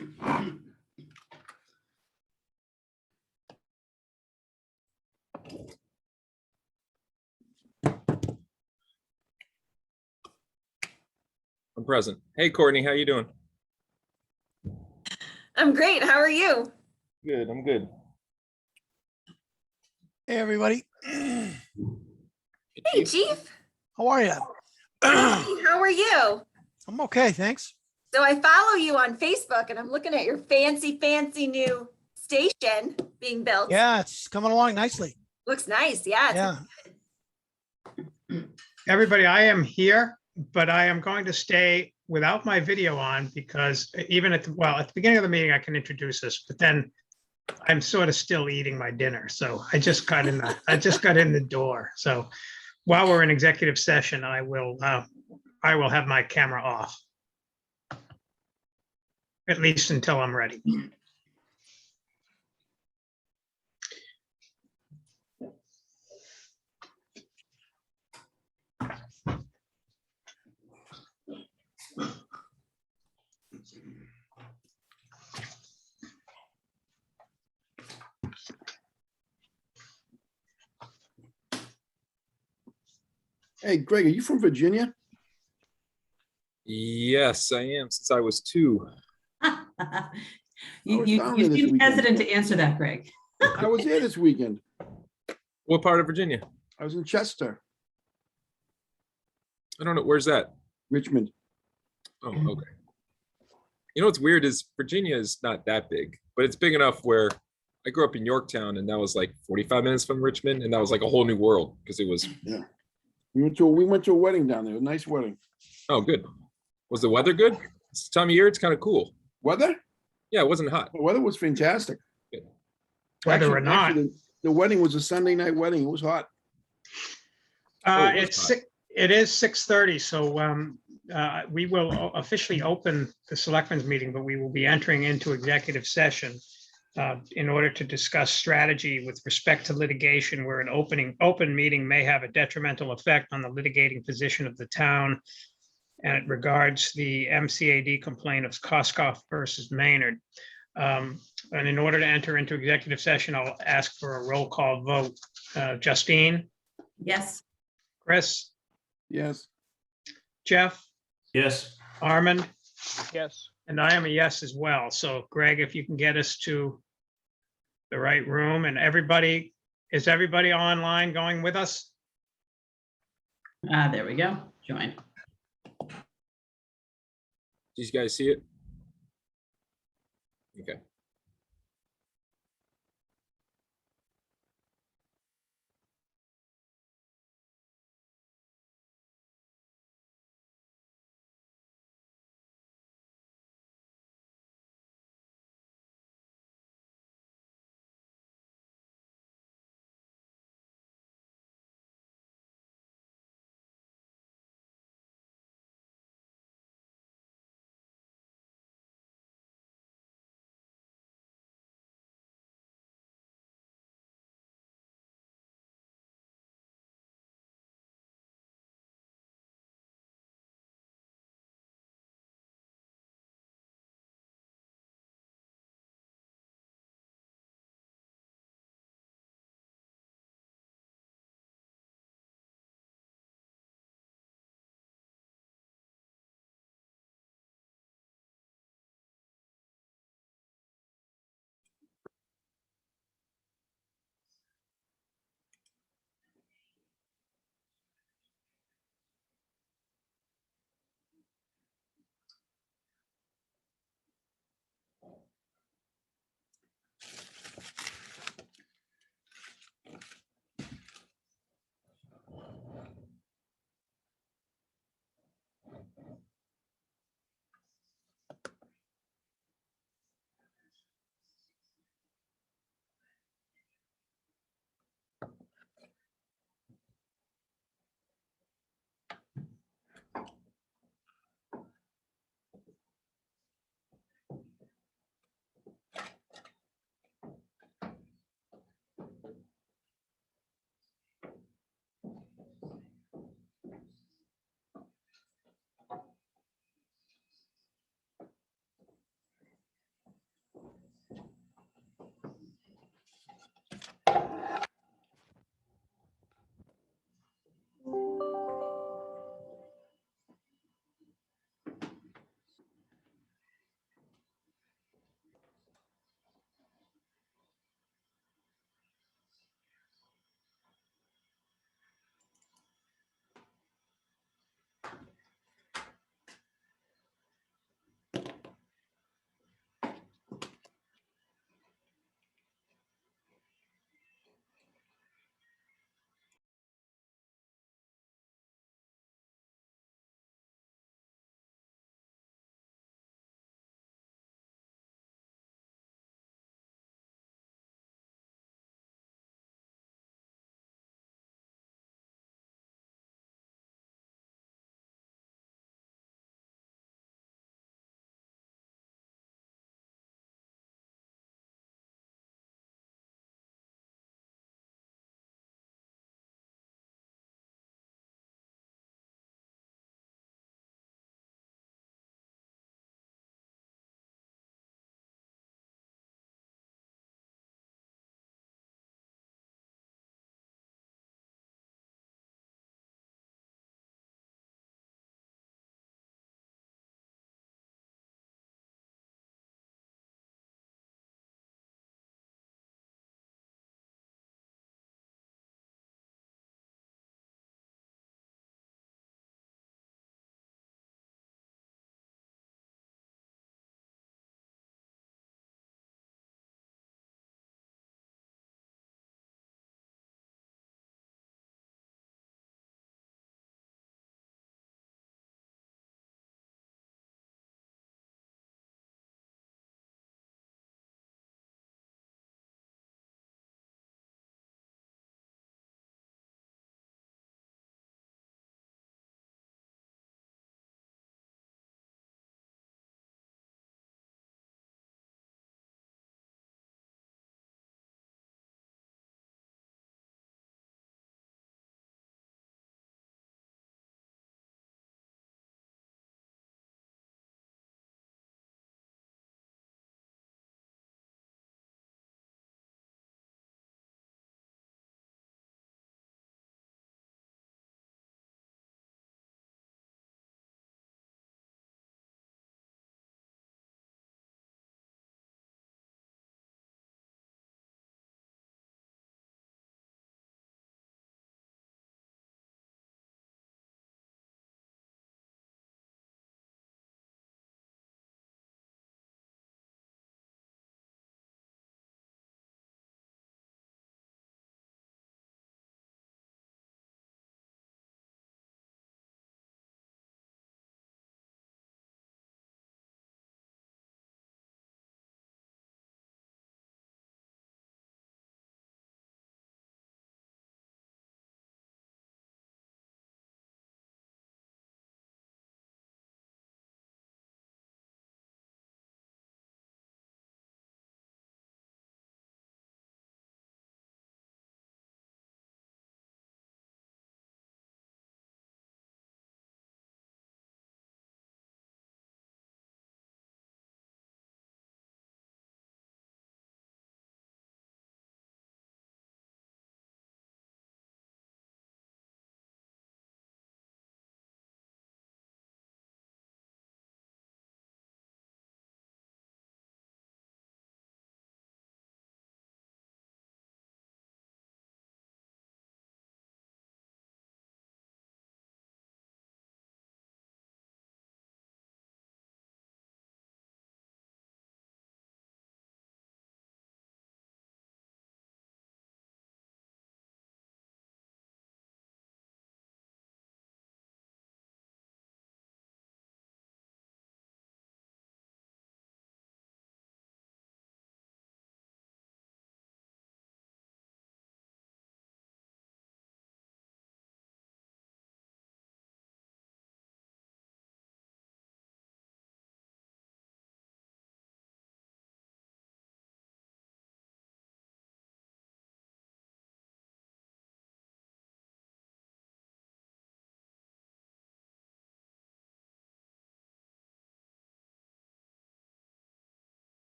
I'm present. Hey, Courtney, how you doing? I'm great. How are you? Good, I'm good. Hey, everybody. Hey, Chief. How are you? Hey, how are you? I'm okay, thanks. So I follow you on Facebook and I'm looking at your fancy new station being built. Yeah, it's coming along nicely. Looks nice. Yeah. Yeah. Everybody, I am here, but I am going to stay without my video on because even at the beginning of the meeting, I can introduce this, but then I'm sort of still eating my dinner. So I just got in the door. So while we're in executive session, I will have my camera off. At least until I'm ready. Hey, Greg, are you from Virginia? Yes, I am since I was 2. was You down there this seem weekend. hesitant to answer that, Greg. I was there this weekend. What part of Virginia? I was in Chester, I don't know. Where's that? Richmond. Oh, okay. You know what's weird is Virginia is not that big, but it's big enough where I grew up in Yorktown and that was like 45 minutes from Richmond, and that was like a whole new world because it was. Yeah. We went to a wedding down there, a nice wedding. Oh, good. Was the weather good? This time of year, it's kind of cool. Weather? Yeah, it wasn't hot. The weather was fantastic. Whether or not. Actually, the wedding was a Sunday night wedding. It was hot. It is 6:30, so we will officially open the selectmen's meeting, but we will be entering into executive session in order to discuss strategy with respect to litigation where an open meeting may have a detrimental effect on the litigating position of the town. And it regards the MCAD complaint of Koskoff versus Maynard. And in order to enter into executive session, I'll ask for a roll call vote. Justine, Yes. Chris, Yes. Jeff, Yes. Armand, Yes. and I am a yes as well. So Greg, if you can get us to the right room, and is everybody online going with us? There we go. Join. Did you guys see it? Okay.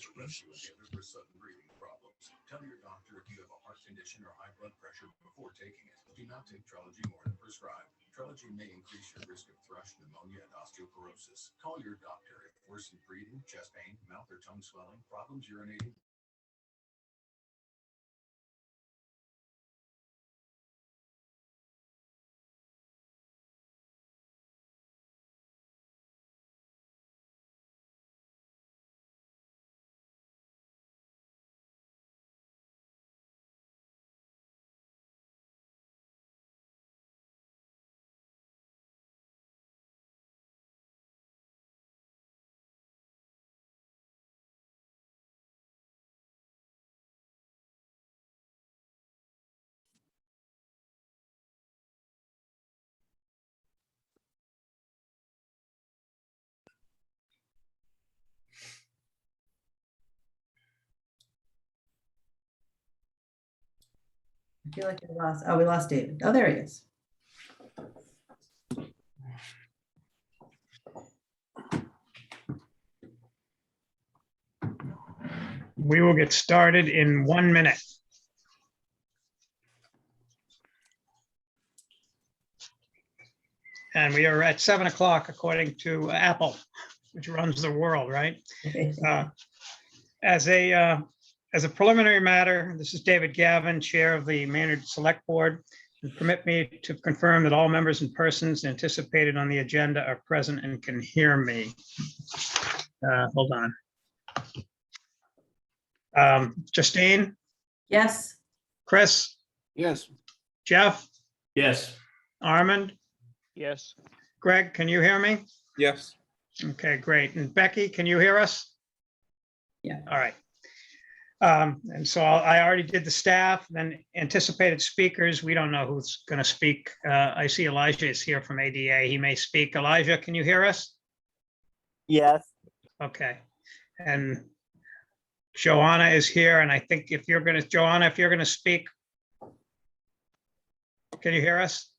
sudden breathing problems. Tell your doctor if you have a heart condition or high blood pressure before taking it. Do not take Trelegy more than prescribed. Trelegy may increase your risk of thrush, pneumonia, and osteoporosis. Call your doctor if worsened breathing, chest pain, mouth or tongue swelling, problems urinating. I feel like we lost David. Oh, there he is. We will get started in 1 minute. And we are at 7 o'clock according to Apple, which runs the world, right? As a preliminary matter, this is David Gavin, Chair of the Maynard Select Board. And permit me to confirm that all members and persons anticipated on the agenda are present and can hear me. Hold on. Justine, Yes. Chris, Yes. Jeff, Yes. Armand, Yes. Greg, can you hear me? Yes. Okay, great. And Becky, can you hear us? Yeah. All right. And so I already did the staff, then anticipated speakers. We don't know who's going to speak. I see Elijah is here from ADA. He may speak. Elijah, can you hear us? Yes. Okay. And Joanna is here. And I think if you're going to speak, can you hear us?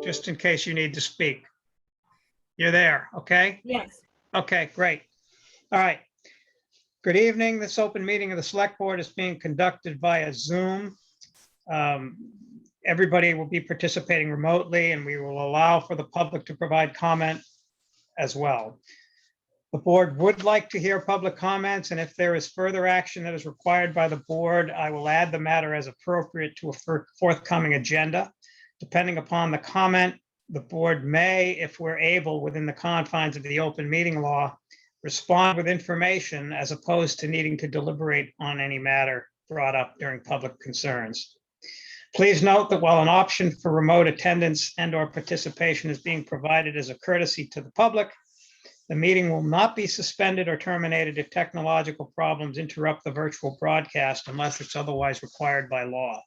Just in case you need to speak. You're there, okay? Yes. Okay, great. All right. Good evening. This open meeting of the Select Board is being conducted via Zoom. Everybody will be participating remotely, and we will allow for the public to provide comment as well. The board would like to hear public comments, and if there is further action that is required by the board, I will add the matter as appropriate to a forthcoming agenda. Depending upon the comment, the board may, if we're able, within the confines of the open meeting law, respond with information as opposed to needing to deliberate on any matter brought up during public concerns. Please note that while an option for remote attendance and/or participation is being provided as a courtesy to the public, the meeting will not be suspended or terminated if technological problems interrupt the virtual broadcast unless it's otherwise required by law.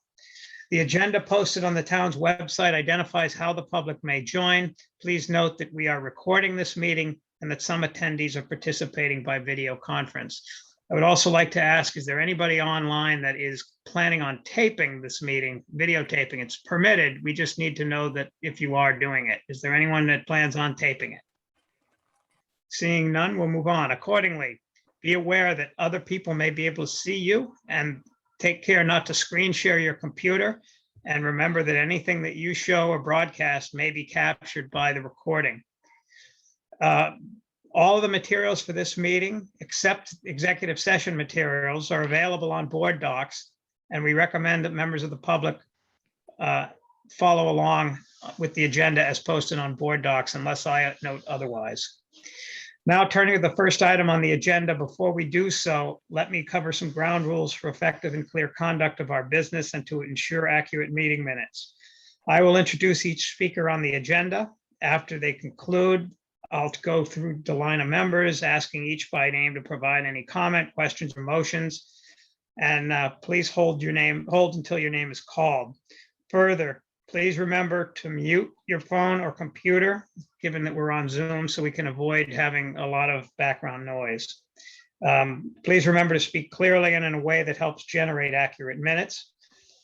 The agenda posted on the town's website identifies how the public may join. Please note that we are recording this meeting and that some attendees are participating by video conference. I would also like to ask, is there anybody online that is planning on taping this meeting, videotaping? It's permitted. We just need to know that if you are doing it. Is there anyone that plans on taping it? Seeing none, we'll move on. Accordingly, be aware that other people may be able to see you, and take care not to screen share your computer. And remember that anything that you show or broadcast may be captured by the recording. All of the materials for this meeting, except executive session materials, are available on board docs. And we recommend that members of the public follow along with the agenda as posted on board docs unless I note otherwise. Now turning to the first item on the agenda, before we do so, let me cover some ground rules for effective and clear conduct of our business and to ensure accurate meeting minutes. I will introduce each speaker on the agenda. After they conclude, I'll go through the line of members, asking each by name to provide any comment, questions, or motions. And please hold until your name is called. Further, please remember to mute your phone or computer, given that we're on Zoom, so we can avoid having a lot of background noise. Please remember to speak clearly and in a way that helps generate accurate minutes.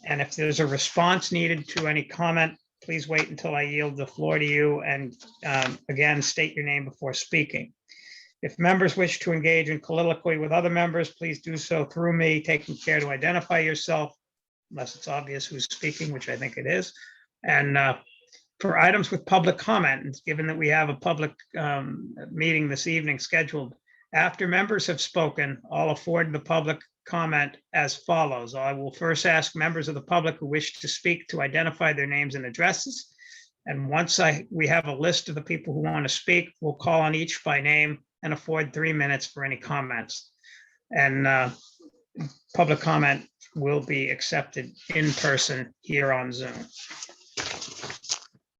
And if there's a response needed to any comment, please wait until I yield the floor to you and again, state your name before speaking. If members wish to engage in colloquy with other members, please do so through me, taking care to identify yourself, unless it's obvious who's speaking, which I think it is. And for items with public comment, and given that we have a public meeting this evening scheduled, after members have spoken, I'll afford the public comment as follows. I will first ask members of the public who wish to speak to identify their names and addresses. And once we have a list of the people who want to speak, we'll call on each by name and afford 3 minutes for any comments. And public comment will be accepted in person here on Zoom.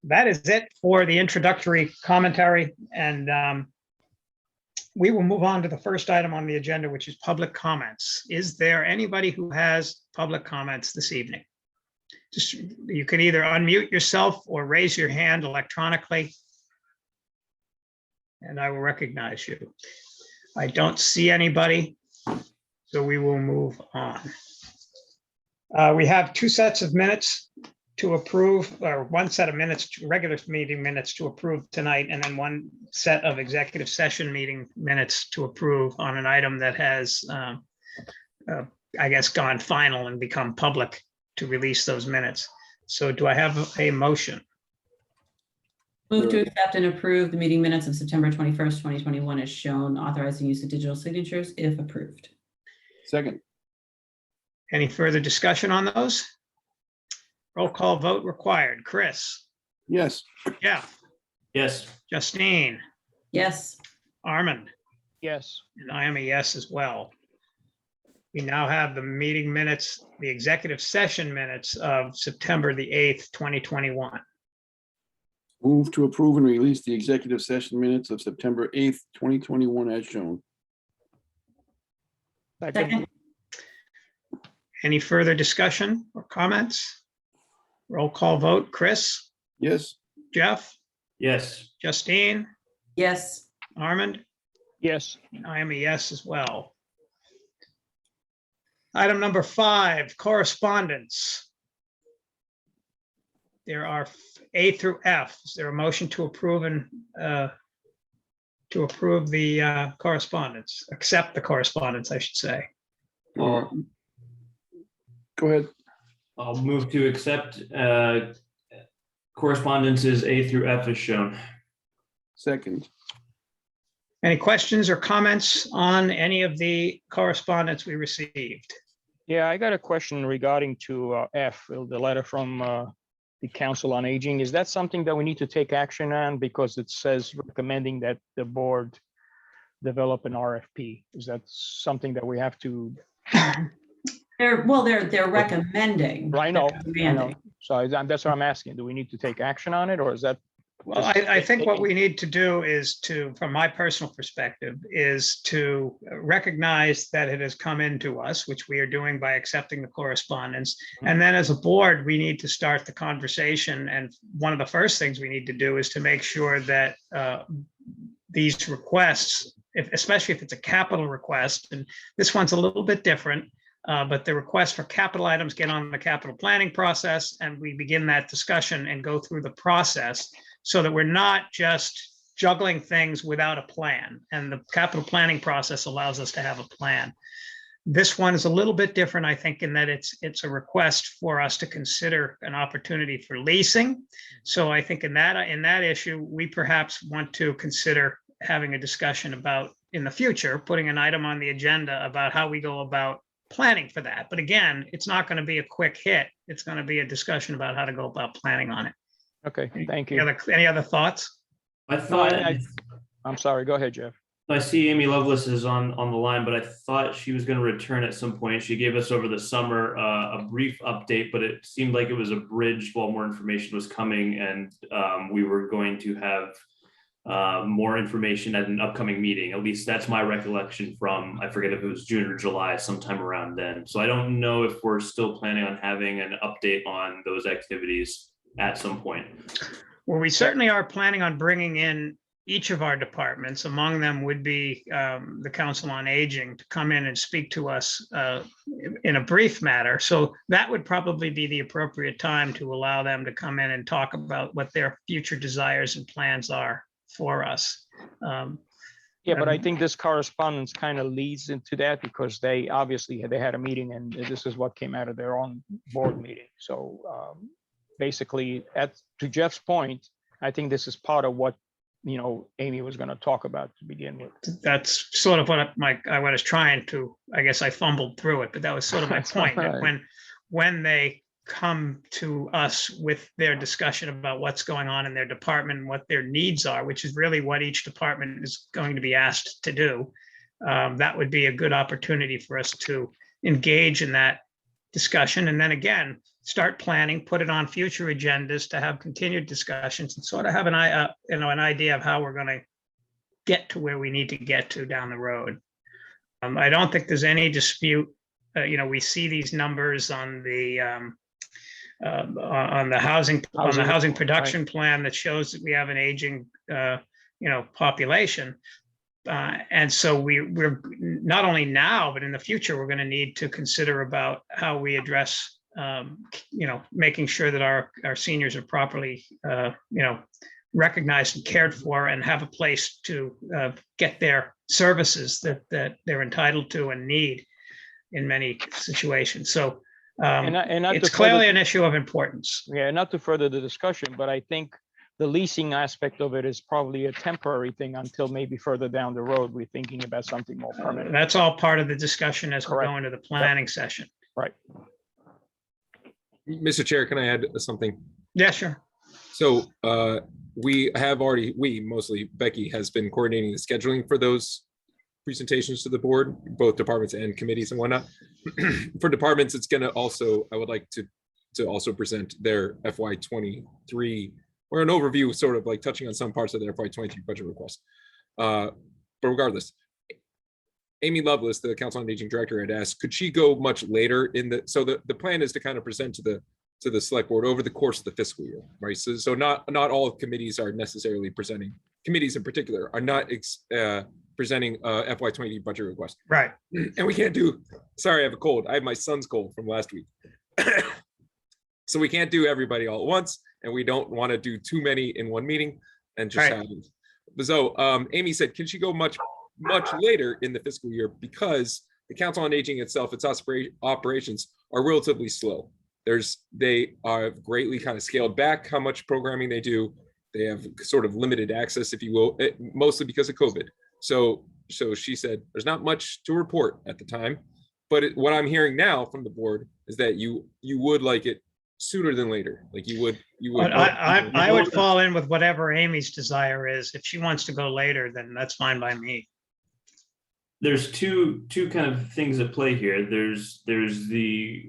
That is it for the introductory commentary, and we will move on to the first item on the agenda, which is public comments. Is there anybody who has public comments this evening? Just, you can either unmute yourself or raise your hand electronically, and I will recognize you. I don't see anybody, so we will move on. We have 2 sets of minutes to approve, or 1 set of minutes, regular meeting minutes to approve tonight, and then 1 set of executive session meeting minutes to approve on an item that has, I guess, gone final and become public to release those minutes. So do I have a motion? Move to accept and approve the meeting minutes of September 21st, 2021 as shown, authorizing use of digital signatures if approved. Second. Any further discussion on those? Roll call vote required. Chris? Yes. Jeff? Yes. Justine? Yes. Armand? Yes. And I am a yes as well. We now have the meeting minutes, the executive session minutes of September the 8th, 2021. Move to approve and release the executive session minutes of September 8th, 2021 as shown. Second. Any further discussion or comments? Roll call vote. Chris? Yes. Jeff? Yes. Justine? Yes. Armand? Yes. I am a yes as well. Item number 5, correspondence. There are A through F. Is there a motion to approve and to approve the correspondence, accept the correspondence, I should say? Go ahead. I'll move to accept correspondences A through F as shown. Second. Any questions or comments on any of the correspondence we received? Yeah, I got a question regarding to F, the letter from the Council on Aging. Is that something that we need to take action on because it says recommending that the board develop an RFP? Is that something that we have to? They're recommending. I know. They're recommending. So that's what I'm asking. Do we need to take action on it, or is that? Well, I think what we need to do is to, from my personal perspective, is to recognize that it has come into us, which we are doing by accepting the correspondence. And then as a board, we need to start the conversation. And one of the first things we need to do is to make sure that these requests, especially if it's a capital request, and this one's a little bit different, but the requests for capital items get on the capital planning process, and we begin that discussion and go through the process, so that we're not just juggling things without a plan. And the capital planning process allows us to have a plan. This one is a little bit different, I think, in that it's a request for us to consider an opportunity for leasing. So I think in that issue, we perhaps want to consider having a discussion about, in the future, putting an item on the agenda about how we go about planning for that. But again, it's not going to be a quick hit. It's going to be a discussion about how to go about planning on it. Okay, thank you. Any other thoughts? I thought, I'm sorry, go ahead, Jeff. I see Amy Lovelace is on the line, but I thought she was going to return at some point. She gave us over the summer a brief update, but it seemed like it was abridged while more information was coming, and we were going to have more information at an upcoming meeting. At least that's my recollection from, I forget if it was June or July, sometime around then. So I don't know if we're still planning on having an update on those activities at some point. Well, we certainly are planning on bringing in each of our departments. Among them would be the Council on Aging to come in and speak to us in a brief matter. So that would probably be the appropriate time to allow them to come in and talk about what their future desires and plans are for us. Yeah, but I think this correspondence kind of leads into that because they obviously they had a meeting and this is what came out of their own board meeting. So basically, to Jeff's point, I think this is part of what, Amy was going to talk about to begin with. That's sort of what I was trying to, I guess I fumbled through it, but that was sort of my That's point. That right. when they come to us with their discussion about what's going on in their department and what their needs are, which is really what each department is going to be asked to do, that would be a good opportunity for us to engage in that discussion. And then again, start planning, put it on future agendas to have continued discussions and sort of have an idea of how we're going to get to where we need to get to down the road. I don't think there's any dispute. We see these numbers on the housing production plan that shows that we have an aging population. And so we're not only now, but in the future, we're going to need to consider about how we address, making sure that our seniors are properly, recognized and cared for and have a place to get their services that they're entitled to and need in many situations. So not it's to clearly further- an issue of importance. Yeah, not to further the discussion, but I think the leasing aspect of it is probably a temporary thing until maybe further down the road, we're thinking about something more permanent. That's all part of the discussion as we Correct. go into the planning session. Right. Mr. Chair, can I add something? Yeah, sure. So mostly Becky has been coordinating the scheduling for those presentations to the board, both departments and committees and whatnot. For departments, it's gonna also, I would like to also present their FY23 or an overview, sort of like touching on some parts of their FY23 budget request. But regardless, Amy Lovelace, the Council on Aging Director, had asked, could she go much later in the plan is to kind of present to the select board over the course of the fiscal year, right? So not all committees are necessarily presenting, committees in particular are not presenting FY23 budget request. Right. And we can't do, sorry, I have a cold. I have my son's cold from last week. So we can't do everybody all at once, and we don't want to do too many in one meeting and just Right. have. So Amy said, can she go much later in the fiscal year because the Council on Aging itself, its operations are relatively slow. They are greatly kind of scaled back how much programming they do. They have sort of limited access, if you will, mostly because of COVID. So she said, there's not much to report at the time, but what I'm hearing now from the board is that you would like it sooner than later. Like you would. But I would fall in with whatever Amy's desire is. If she wants to go later, then that's fine by me. There's two kind of things at play here. There's the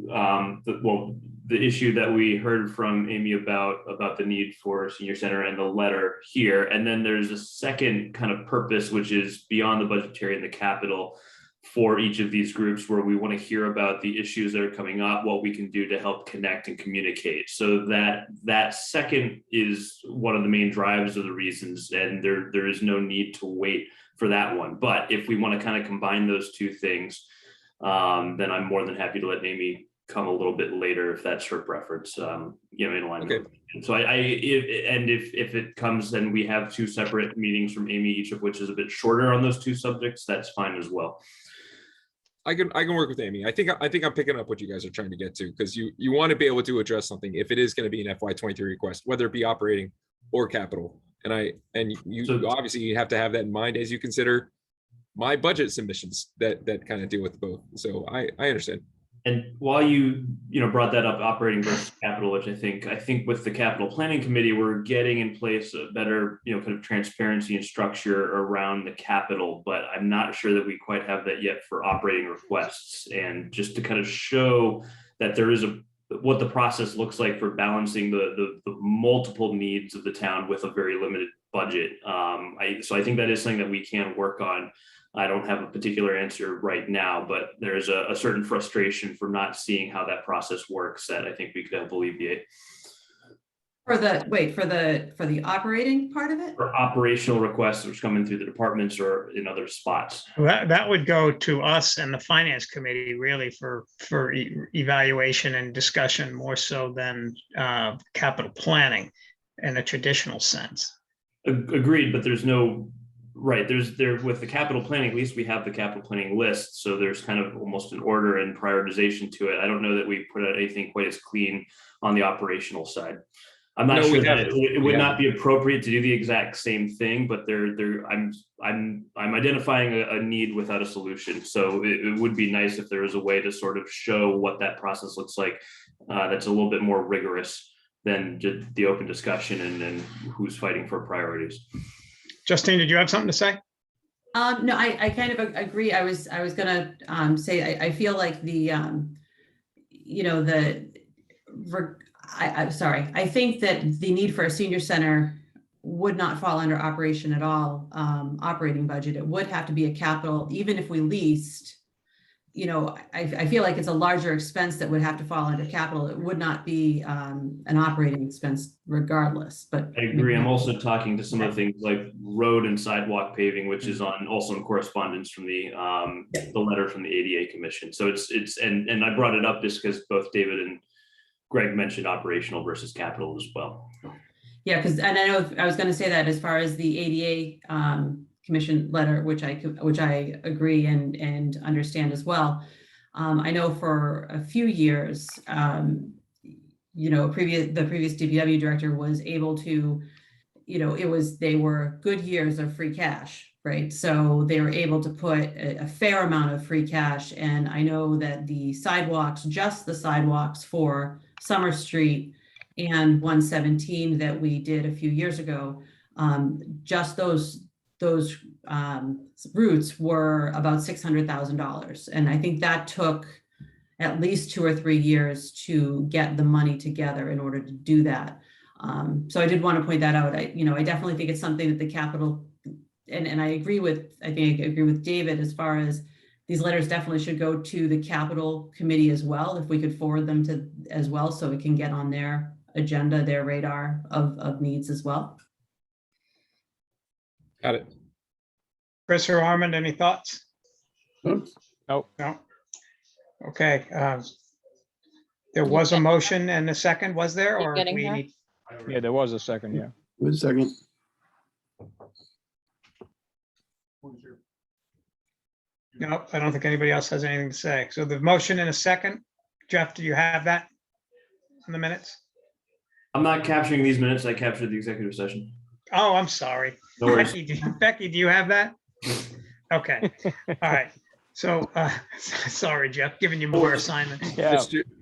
issue that we heard from Amy about the need for senior center and the letter here, and then there's a second kind of purpose, which is beyond the budgetary and the capital for each of these groups, where we want to hear about the issues that are coming up, what we can do to help connect and communicate. So that second is one of the main drivers of the reasons, and there is no need to wait for that one. But if we want to kind of combine those two things, then I'm more than happy to let Amy come a little bit later if that's her preference, in line. Okay. So if it comes and we have two separate meetings from Amy, each of which is a bit shorter on those two subjects, that's fine as well. I can work with Amy. I think I'm picking up what you guys are trying to get to, because you want to be able to address something if it is going to be an FY23 request, whether it be operating or capital. And you obviously you have to have that in mind as you consider my budget submissions that kind of deal with both. So I understand. And while you brought that up, operating versus capital, which I think with the capital planning committee, we're getting in place a better, kind of transparency and structure around the capital, but I'm not sure that we quite have that yet for operating requests. And just to kind of show that there is what the process looks like for balancing the multiple needs of the town with a very limited budget. So I think that is something that we can work on. I don't have a particular answer right now, but there's a certain frustration for not seeing how that process works that I think we could help alleviate. For the operating part of it? For operational requests which come in through the departments or in other spots. That would go to us and the finance committee really for evaluation and discussion, more so than capital planning in a traditional sense. Agreed, but there's no Right, with the capital planning, at least we have the capital planning list, so there's kind of almost an order and prioritization to it. I don't know that we put out anything quite as clean on the operational side. I'm not No, sure we that haven't. it We would not haven't. be appropriate to do the exact same thing, but I'm identifying a need without a solution. So it would be nice if there was a way to sort of show what that process looks like. That's a little bit more rigorous than just the open discussion and who's fighting for priorities. Justine, did you have something to say? No, I kind of agree. I was gonna say, I feel like I'm sorry. I think that the need for a senior center would not fall under operation at all, operating budget. It would have to be a capital, even if we leased. I feel like it's a larger expense that would have to fall under capital. It would not be an operating expense regardless, but. I agree. I'm also talking to some of the things like road and sidewalk paving, which is also in correspondence from the letter from the ADA Commission. So and I brought it up just because both David and Greg mentioned operational versus capital as well. Yeah, and I know I was going to say that as far as the ADA Commission letter, which I agree and understand as well. I know for a few years, the previous DPW director was able to, they were good years of free cash, right? So they were able to put a fair amount of free cash. And I know that the sidewalks, just the sidewalks for Summer Street and 117 that we did a few years ago, just those routes were about $600,000. And I think that took at least 2 or 3 years to get the money together in order to do that. So I did want to point that out. I definitely think it's something that the capital, and I agree with David as far as these letters definitely should go to the capital committee as well, if we could forward them to as well, so it can get on their agenda, their radar of needs as well. Got it. Chris or Armand, any thoughts? Nope. Nope. No. Okay. There was a motion and a second, was there? Or Getting we her? need? Yeah, there was a second, yeah. Wait a second. No, I don't think anybody else has anything to say. So the motion and a second. Jeff, do you have that in the minutes? I'm not capturing these minutes. I captured the executive session. Oh, I'm sorry. No worries. Becky, do you have that? Okay. All right. So, sorry, Jeff, giving you more assignments. Yeah,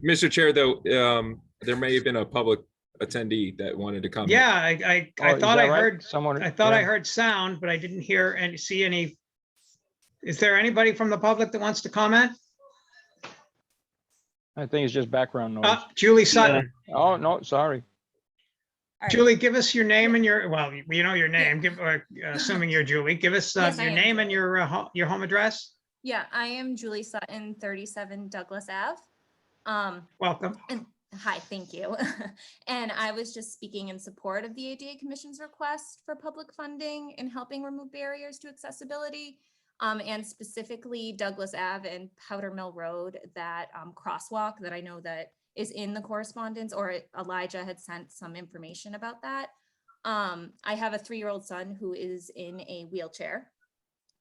Mr. Chair, though, there may have been a public attendee that wanted to comment. Yeah, I Oh, is thought that I right? heard, Someone. I thought I yeah. heard sound, but I didn't hear and see any. Is there anybody from the public that wants to comment? I think it's just background noise. Julie Sutton. Oh, no, sorry. All right. Julie, give us your name and well, we know your name, assuming you're Julie, give us Yes, I your am name and Julie. your home address. Yeah, I am Julie Sutton, 37 Douglas Ave. Welcome. And hi, thank you. And I was just speaking in support of the ADA Commission's request for public funding and helping remove barriers to accessibility. And specifically Douglas Ave and Powder Mill Road, that crosswalk that I know that is in the correspondence, or Elijah had sent some information about that. I have a 3-year-old son who is in a wheelchair,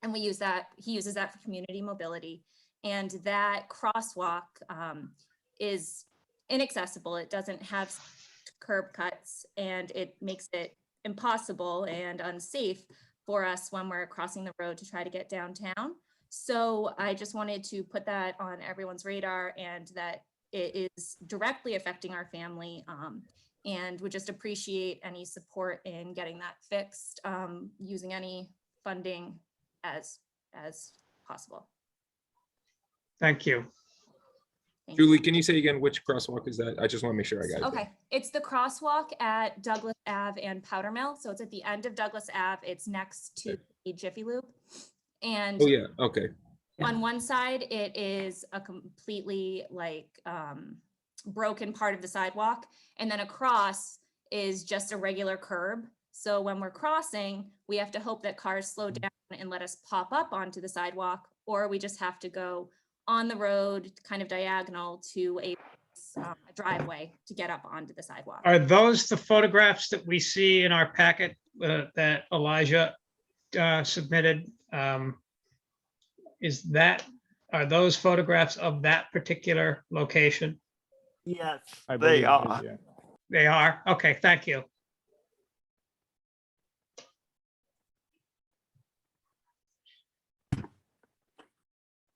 and he uses that for community mobility. And that crosswalk is inaccessible. It doesn't have curb cuts, and it makes it impossible and unsafe for us when we're crossing the road to try to get downtown. So I just wanted to put that on everyone's radar, and that it is directly affecting our family, and would just appreciate any support in getting that fixed, using any funding as possible. Thank you. Thank you. Julie, can you say again which crosswalk is that? I just want to make sure I got it. Okay, it's the crosswalk at Douglas Ave and Powder Mill. So it's at the end of Douglas Ave. It's next to a Jiffy Lube. And Oh, yeah, okay. on one side, it is a completely broken part of the sidewalk. And then across is just a regular curb. So when we're crossing, we have to hope that cars slow down and let us pop up onto the sidewalk, or we just have to go on the road, kind of diagonal to a driveway to get up onto the sidewalk. Are those the photographs that we see in our packet that Elijah submitted, are those photographs of that particular location? Yes, I they believe it is, are. yeah. They are? Okay, thank you.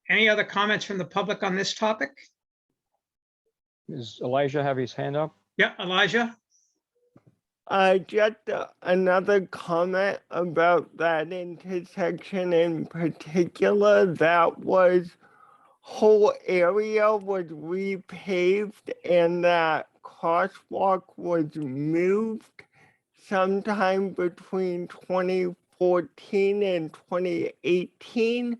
Any other comments from the public on this topic? Does Elijah have his hand up? Yeah, Elijah? Just another comment about that intersection in particular. That whole area was repaved and that crosswalk was moved sometime between 2014 and 2018.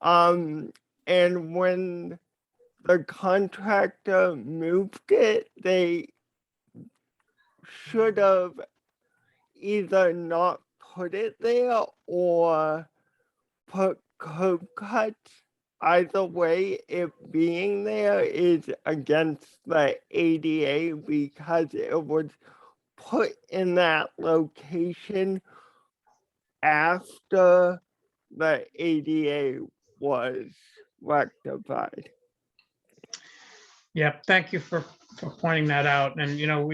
And when the contractor moved it, they should have either not put it there or put curb cuts. Either way, it being there is against the ADA because it was put in that location after the ADA was rectified. Yeah, thank you for pointing that out. And, you know,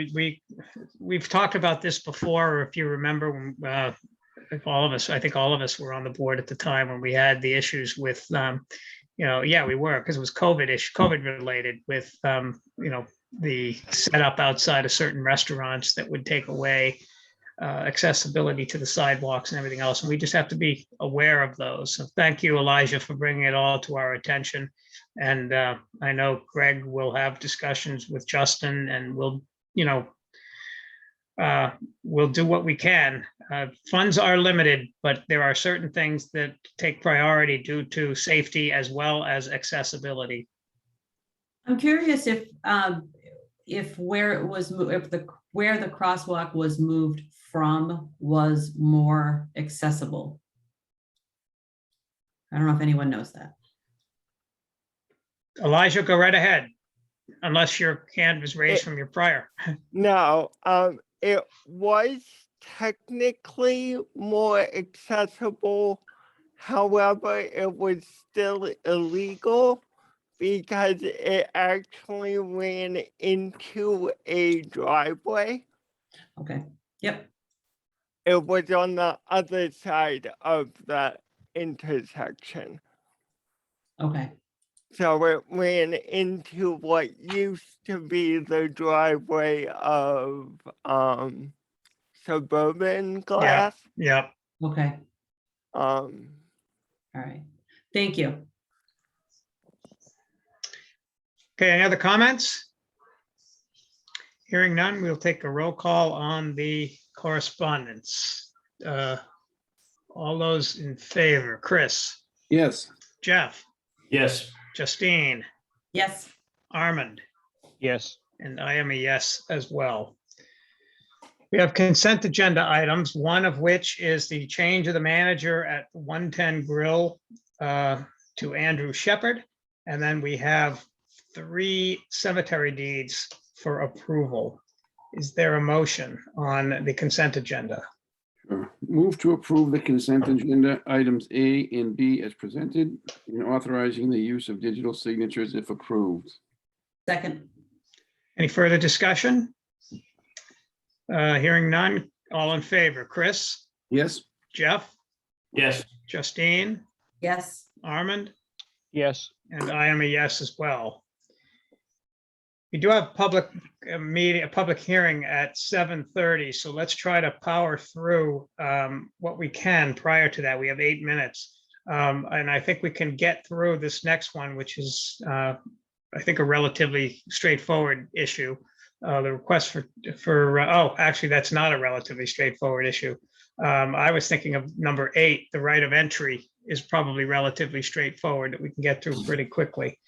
we've talked about this before, or if you remember, when, if all of us, I think all of us were on the board at the time when we had the issues with, you know, yeah, we were, because it was COVID related with, you know, the setup outside of certain restaurants that would take away accessibility to the sidewalks and everything else. And we just have to be aware of those. So thank you, Elijah, for bringing it all to our attention. And I know Greg will have discussions with Justin and we'll, you know, we'll do what we can. Funds are limited, but there are certain things that take priority due to safety as well as accessibility. I'm curious if where it was, where the crosswalk was moved from was more accessible. I don't know if anyone knows that. Elijah, go right ahead, unless your hand was raised from your prior. No, it was technically more accessible. However, it was still illegal because it actually ran into a driveway. Okay, yep. It was on the other side of the intersection. Okay, So it ran into what used to be the driveway of Suburban Glass. Yeah. okay, Um, all right. Thank you. Okay, any other comments? Hearing none, we'll take a roll call on the correspondence. All those in favor, Chris, Yes. Jeff, Yes. Justine, Yes, Armand, Yes. and I am a yes as well. We have consent agenda items, one of which is the change of the manager at 110 Grill to Andrew Shepherd. And then we have 3 cemetery deeds for approval. Is there a motion on the consent agenda? Sure. Move to approve the consent agenda items A and B as presented and authorizing the use of digital signatures if approved. second, Any further discussion? Hearing none, all in favor, Chris, Yes. Jeff, Yes. Justine, yes, Armand, Yes. and I am a yes as well. We do have public meeting, a public hearing at 7:30, so let's try to power through what we can prior to that. We have 8 minutes. And I think we can get through this next one, which is, I think, a relatively straightforward issue. The request oh, actually, that's not a relatively straightforward issue. I was thinking of number 8, the right of entry is probably relatively straightforward that we can get through pretty quickly.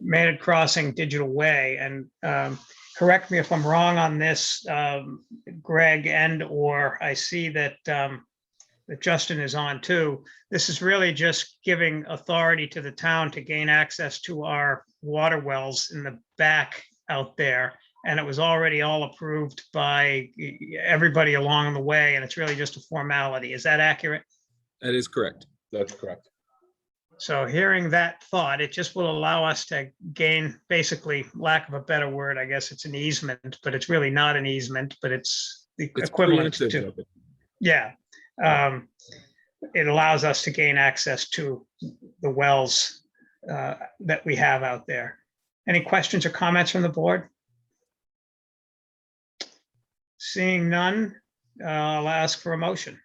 Maynard Crossing Digital Way, and correct me if I'm wrong on this, Greg, and or I see that that Justin is on too. This is really just giving authority to the town to gain access to our water wells in the back out there and it was already all approved by everybody along the way, and it's really just a formality. Is that accurate? That is correct. That's correct. So hearing that thought, it just will allow us to gain, basically, lack of a better word, I guess it's an easement, but it's really not an easement, but it's the It's equivalent preemptive to, of it. yeah. It allows us to gain access to the wells that we have out there. Any questions or comments from the board? Seeing none, I'll ask for a motion.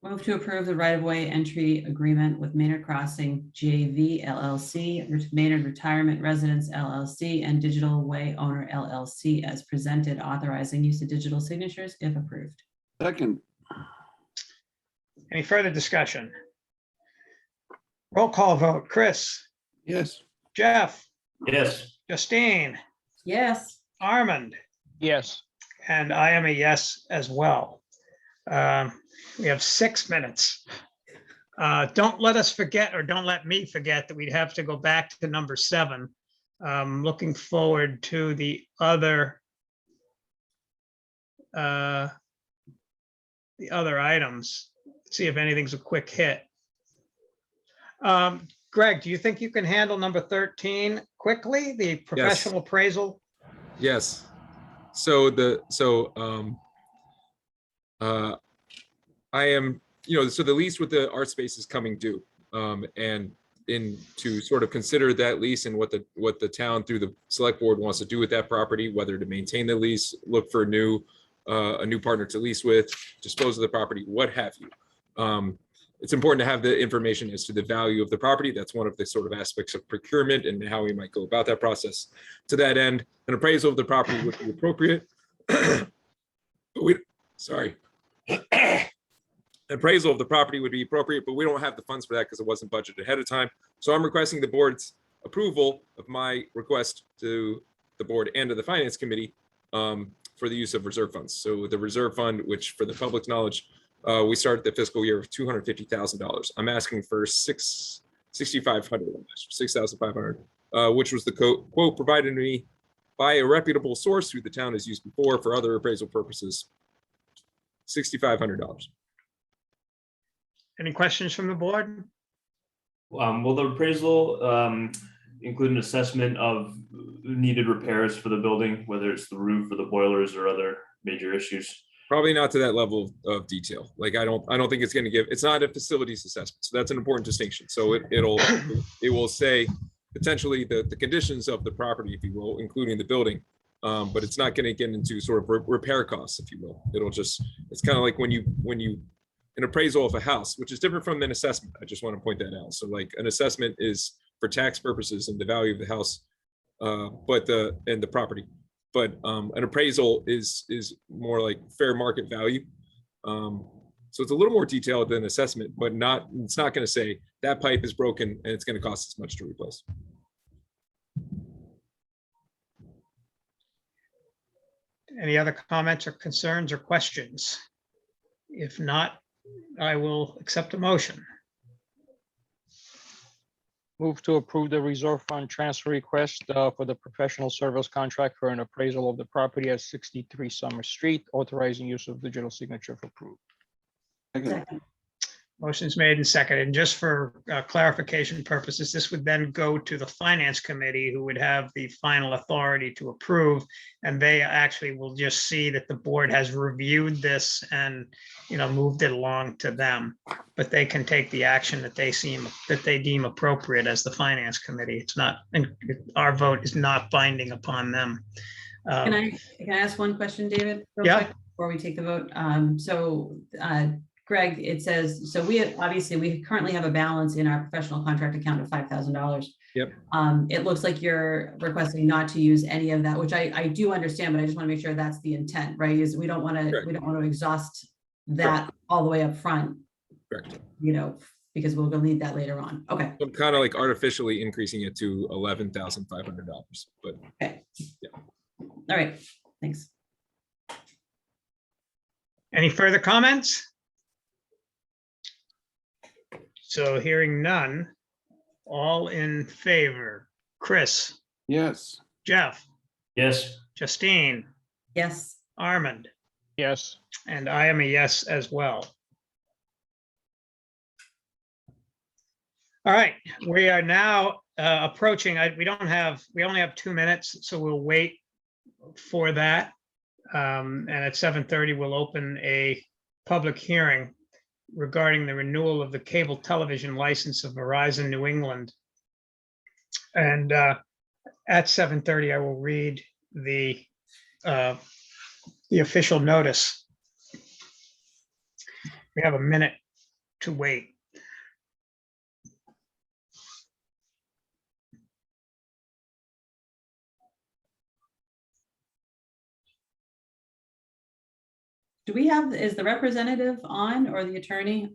Move to approve the right-of-way entry agreement with Maynard Crossing JV LLC, Maynard Retirement Residence LLC, and Digital Way Owner LLC as presented, authorizing use of digital signatures if approved. Second, Any further discussion? Roll call vote. Chris, yes. Jeff, Yes. Justine, Yes. Armand, Yes. and I am a yes as well. We have 6 minutes. Don't let us forget, or don't let me forget, that we'd have to go back to number 7. Looking forward to the other items. See if anything's a quick hit. Greg, do you think you can handle number 13 quickly, the professional appraisal? Yes. So I am, so the lease with the art space is coming due. And to sort of consider that lease and what the town through the select board wants to do with that property, whether to maintain the lease, look for a new partner to lease with, dispose of the property, what have you. It's important to have the information as to the value of the property. That's one of the sort of aspects of procurement and how we might go about that process. To that end, an appraisal of the property would be appropriate. Appraisal of the property would be appropriate, but we don't have the funds for that because it wasn't budgeted ahead of time. So I'm requesting the board's approval of my request to the board and to the finance committee for the use of reserve funds. So the reserve fund, which for the public's knowledge, we started the fiscal year with $250,000. I'm asking for $6,500, which was the quote provided to me by a reputable source who the town has used before for other appraisal purposes. $6,500. Any questions from the board? Will the appraisal include an assessment of needed repairs for the building, whether it's the roof or the boilers or other major issues? Probably not to that level of detail. Like I don't think it's going to give. It's not a facilities assessment, so that's an important distinction. So it will say potentially the conditions of the property, if you will, including the building, but it's not going to get into sort of repair costs, if you will. It's kind of like when you an appraisal of a house, which is different from an assessment. I just want to point that out. So like an assessment is for tax purposes and the value of the house, and the property. But an appraisal is more like fair market value. So it's a little more detailed than assessment, but it's not going to say that pipe is broken and it's going to cost this much to replace. Any other comments or concerns or questions? If not, I will accept a motion. Move to approve the reserve fund transfer request for the professional service contract for an appraisal of the property at 63 Summer Street, authorizing use of digital signature if approved. Second, Motion's made and seconded. And just for clarification purposes, this would then go to the finance committee, who would have the final authority to approve. And they actually will just see that the board has reviewed this and, moved it along to them. But they can take the action that they deem appropriate as the finance committee. It's not, our vote is not binding upon them. Can I ask one question, David? real Yeah. quick, Before we take the vote. Greg, it says, so we currently have a balance in our professional contract account of $5,000. Yep. It looks like you're requesting not to use any of that, which I do understand, but I just want to make sure that's the intent, right? Is we don't want to exhaust that all the way up front. Correct. Because we'll need that later on. Okay. I'm kind of like artificially increasing it to $11,500, but Okay. Yeah. All right. Thanks. Any further comments? So hearing none, all in favor. Chris, yes. Jeff, Yes. Justine, Yes. Armand, Yes. and I am a yes as well. All right, we are now approaching, we only have 2 minutes, so we'll wait for that. And at 7:30, we'll open a public hearing regarding the renewal of the cable television license of Verizon New England. And at 7:30, I will read the official notice. We have a minute to wait. Do we have, is the representative on or the attorney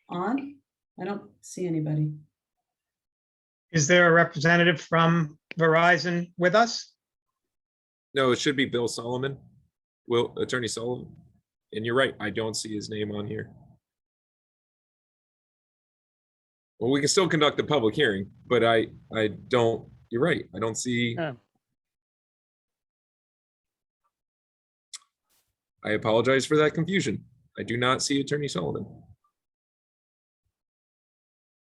on? I don't see anybody. Is there a representative from Verizon with us? No, it should be Bill Solomon, Attorney Sullivan. And you're right, I don't see his name on here. Well, we can still conduct the public hearing, but I don't, you're right, I don't see. Yeah. I apologize for that confusion. I do not see Attorney Sullivan.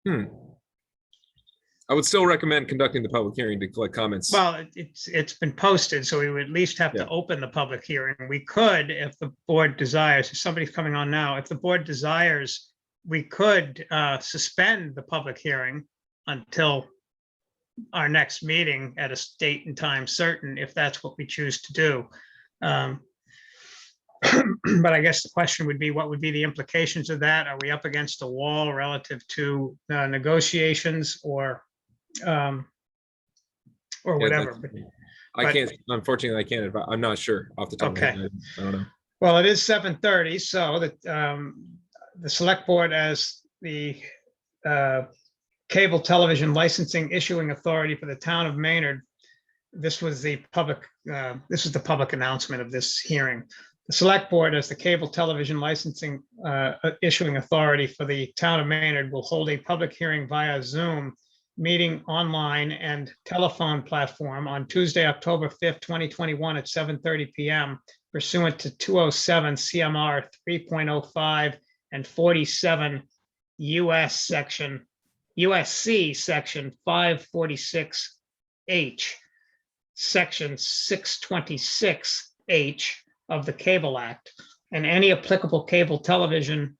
I would still recommend conducting the public hearing to collect comments. Well, it's been posted, so we would at least have to Yeah. open the public hearing. We could, if the board desires, if somebody's coming on now, if the board desires, we could suspend the public hearing until our next meeting at a date and time certain, if that's what we choose to do. But I guess the question would be, what would be the implications of that? Are we up against a wall relative to negotiations or Yeah, whatever? that's- I but- can't, unfortunately, I can't, I'm not sure off the top of my Okay. head. I don't know. Well, it is 7:30, so that the select board as the cable television licensing issuing authority for the town of Maynard. This was the public announcement of this hearing. The select board as the cable television licensing issuing authority for the town of Maynard will hold a public hearing via Zoom meeting online and telephone platform on Tuesday, October 5th, 2021 at 7:30 PM pursuant to 207 CMR 3.05 and 47 USC section 546H, section 626H of the Cable Act, and any applicable cable television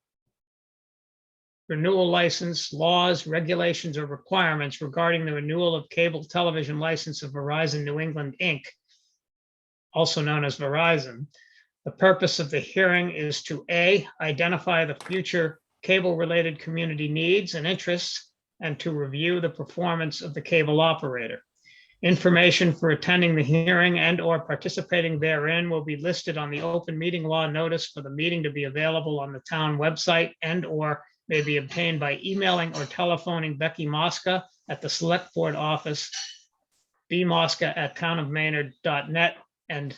renewal license, laws, regulations, or requirements regarding the renewal of cable television license of Verizon New England, Inc., also known as Verizon. The purpose of the hearing is to A, identify the future cable-related community needs and interests, and to review the performance of the cable operator. Information for attending the hearing and/or participating therein will be listed on the open meeting law notice for the meeting to be available on the town website and/or may be obtained by emailing or telephoning Becky Mosca at the Select Board Office, bmosca@townofmaynard.net and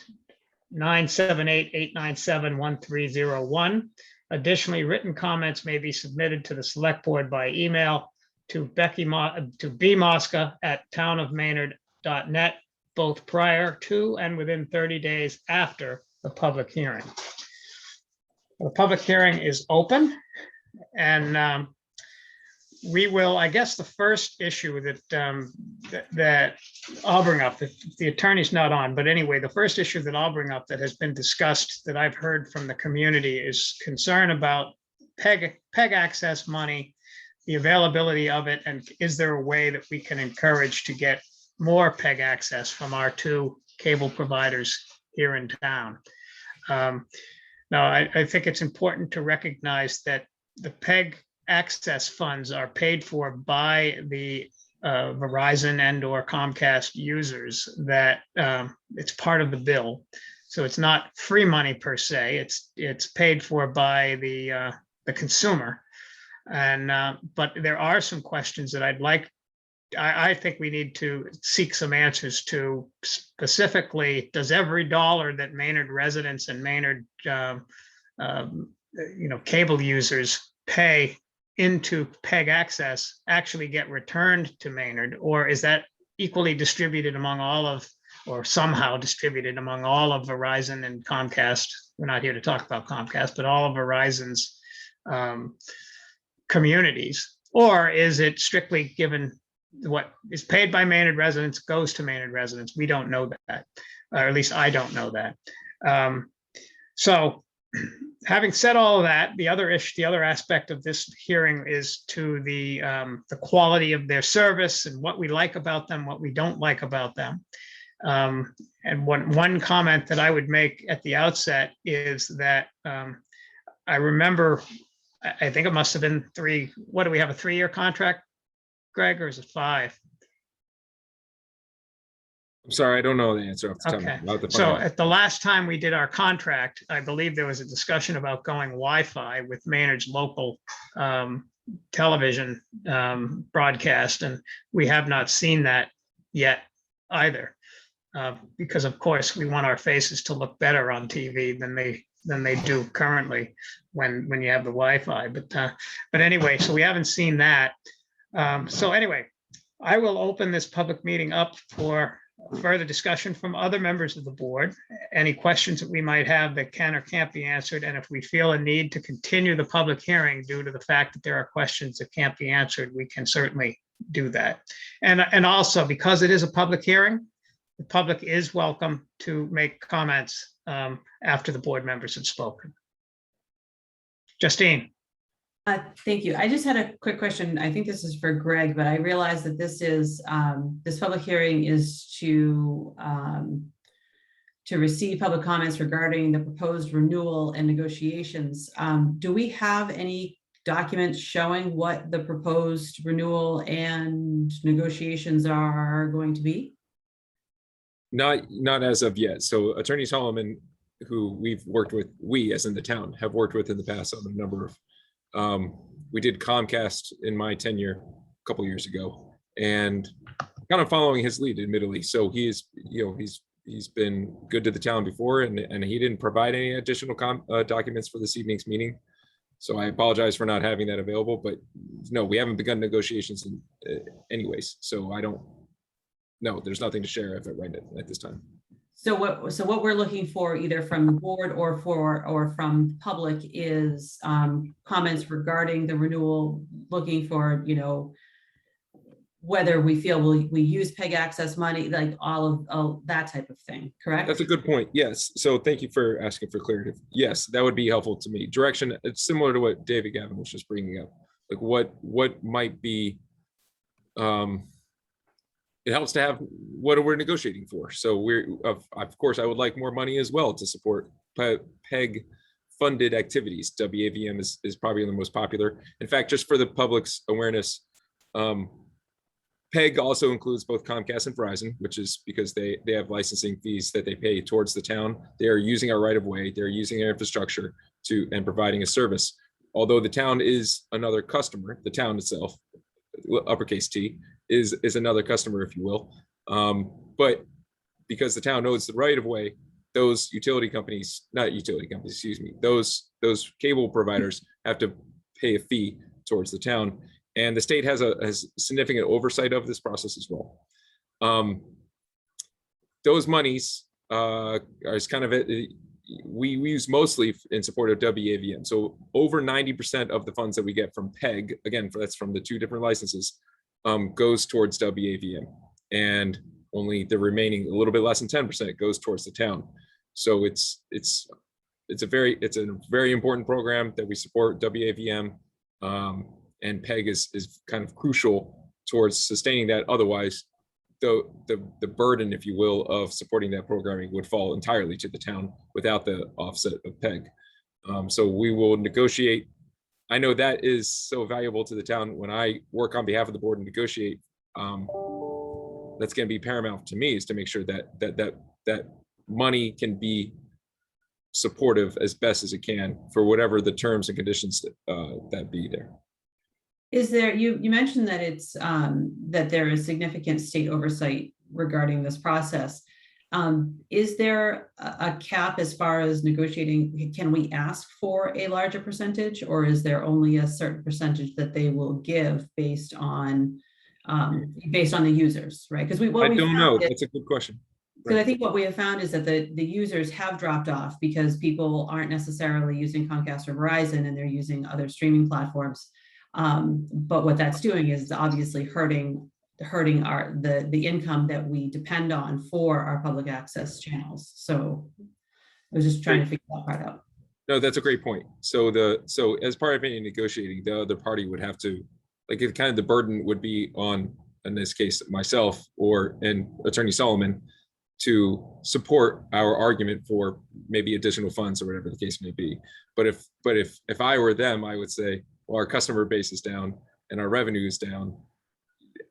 978-897-1301. Additionally, written comments may be submitted to the Select Board by email to bmosca@townofmaynard.net, both prior to and within 30 days after the public hearing. The public hearing is open, and we will, I guess, the first issue that I'll bring up, if the attorney's not on, but anyway, the first issue that I'll bring up that has been discussed, that I've heard from the community, is concern about PEG access money, the availability of it, and is there a way that we can encourage to get more PEG access from our two cable providers here in town? Now, I think it's important to recognize that the PEG access funds are paid for by the Verizon and/or Comcast users, that it's part of the bill. So it's not free money per se, it's paid for by the consumer. And but there are some questions that I think we need to seek some answers to. Specifically, does every dollar that Maynard residents and Maynard cable users pay into PEG access actually get returned to Maynard, or is that equally distributed among all of or somehow distributed among all of Verizon and Comcast. We're not here to talk about Comcast, but all of Verizon's communities? Or is it strictly given what is paid by Maynard residents goes to Maynard residents? We don't know that, or at least I don't know that. So having said all of that, the other aspect of this hearing is to the quality of their service and what we like about them, what we don't like about them. And one comment that I would make at the outset is that I remember, I think it must have been what do we have, a 3-year contract, Greg, or is it 5? I'm sorry, I don't know the answer off the top. Okay, I'll have to find so out. at the last time we did our contract, I believe there was a discussion about going Wi-Fi with Maynard's local television broadcast, and we have not seen that yet either. Because of course we want our faces to look better on TV than they do currently when you have the Wi-Fi. But anyway, so we haven't seen that. So anyway, I will open this public meeting up for further discussion from other members of the board. Any questions that we might have that can or can't be answered, and if we feel a need to continue the public hearing due to the fact that there are questions that can't be answered, we can certainly do that. And also, because it is a public hearing, the public is welcome to make comments after the board members have spoken. Justine. Thank you. I just had a quick question. I think this is for Greg, but I realize that this is this public hearing is to receive public comments regarding the proposed renewal and negotiations. Do we have any documents showing what the proposed renewal and negotiations are going to be? Not as of yet. So Attorney Solomon, who we've worked with, we as in the town have worked with in the past on a number of, we did Comcast in my tenure a couple years ago, and kind of following his lead, admittedly. So he's been good to the town before, and he didn't provide any additional documents for this evening's meeting. So I apologize for not having that available, but no, we haven't begun negotiations anyways. So no, there's nothing to share of it right at this time. So what we're looking for, either from the board or from the public, is comments regarding the renewal, looking for, whether we feel we use PEG access money, like all of that type of thing, correct? That's a good point. Yes. So thank you for asking for clarity. Yes, that would be helpful to me. Direction, it's similar to what David Gavin was just bringing up. Like what might be, it helps to have what we're negotiating for. So of course, I would like more money as well to support PEG funded activities. WAVM is probably the most popular. In fact, just for the public's awareness, PEG also includes both Comcast and Verizon, which is because they have licensing fees that they pay towards the town. They are using our right of way. They're using our infrastructure and providing a service. Although the town is another customer, the town itself, uppercase T, is another customer, if you will. But because the town owns the right of way, those those cable providers have to pay a fee towards the town. And the state has significant oversight of this process as well. Those monies are kind of we use mostly in support of WAVM. So over 90% of the funds that we get from PEG, again, that's from the 2 different licenses, goes towards WAVM, and only the remaining, a little bit less than 10%, goes towards the town. So it's a very important program that we support, WAVM, and PEG is kind of crucial towards sustaining that. Otherwise, the burden, if you will, of supporting that programming would fall entirely to the town without the offset of PEG. So we will negotiate. I know that is so valuable to the town. When I work on behalf of the board and negotiate, that's going to be paramount to me, is to make sure that money can be supportive as best as it can for whatever the terms and conditions that be there. Is there, you mentioned that it's that there is significant state oversight regarding this process. Is there a cap as far as negotiating? Can we ask for a larger percentage, or is there only a certain percentage that they will give based on the users, right? Because I don't know. That's a good question. Because I think what we have found is that the users have dropped off because people aren't necessarily using Comcast or Verizon and they're using other streaming platforms. But what that's doing is obviously hurting the income that we depend on for our public access channels. So I was just trying to figure that part out. No, that's a great point. So as part of any negotiating, the other party would have to, like, it kind of the burden would be on, in this case, myself and Attorney Solomon, to support our argument for maybe additional funds or whatever the case may be. But if I were them, I would say, well, our customer base is down and our revenue is down.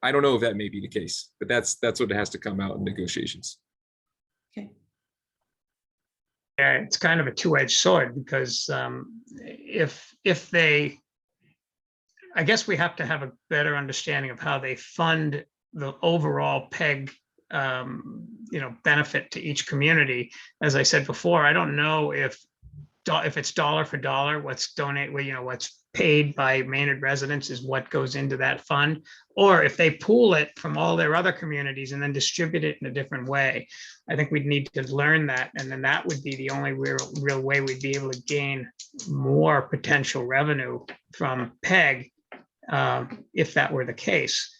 I don't know if that may be the case, but that's what has to come out in negotiations. Okay. Yeah, it's kind of a two-edged sword because if they, I guess we have to have a better understanding of how they fund the overall PEG, benefit to each community. As I said before, I don't know if it's dollar for dollar, what's paid by Maynard residents is what goes into that fund, or if they pool it from all their other communities and then distribute it in a different way. I think we'd need to learn that, and then that would be the only real way we'd be able to gain more potential revenue from PEG, if that were the case.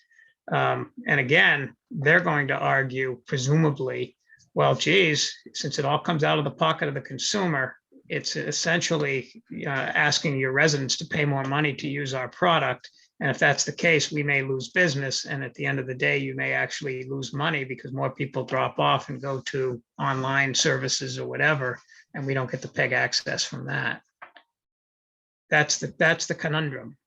And again, they're going to argue, presumably, well, geez, since it all comes out of the pocket of the consumer, it's essentially asking your residents to pay more money to use our product. And if that's the case, we may lose business. And at the end of the day, you may actually lose money because more people drop off and go to online services or whatever, and we don't get the PEG access from that. That's the conundrum.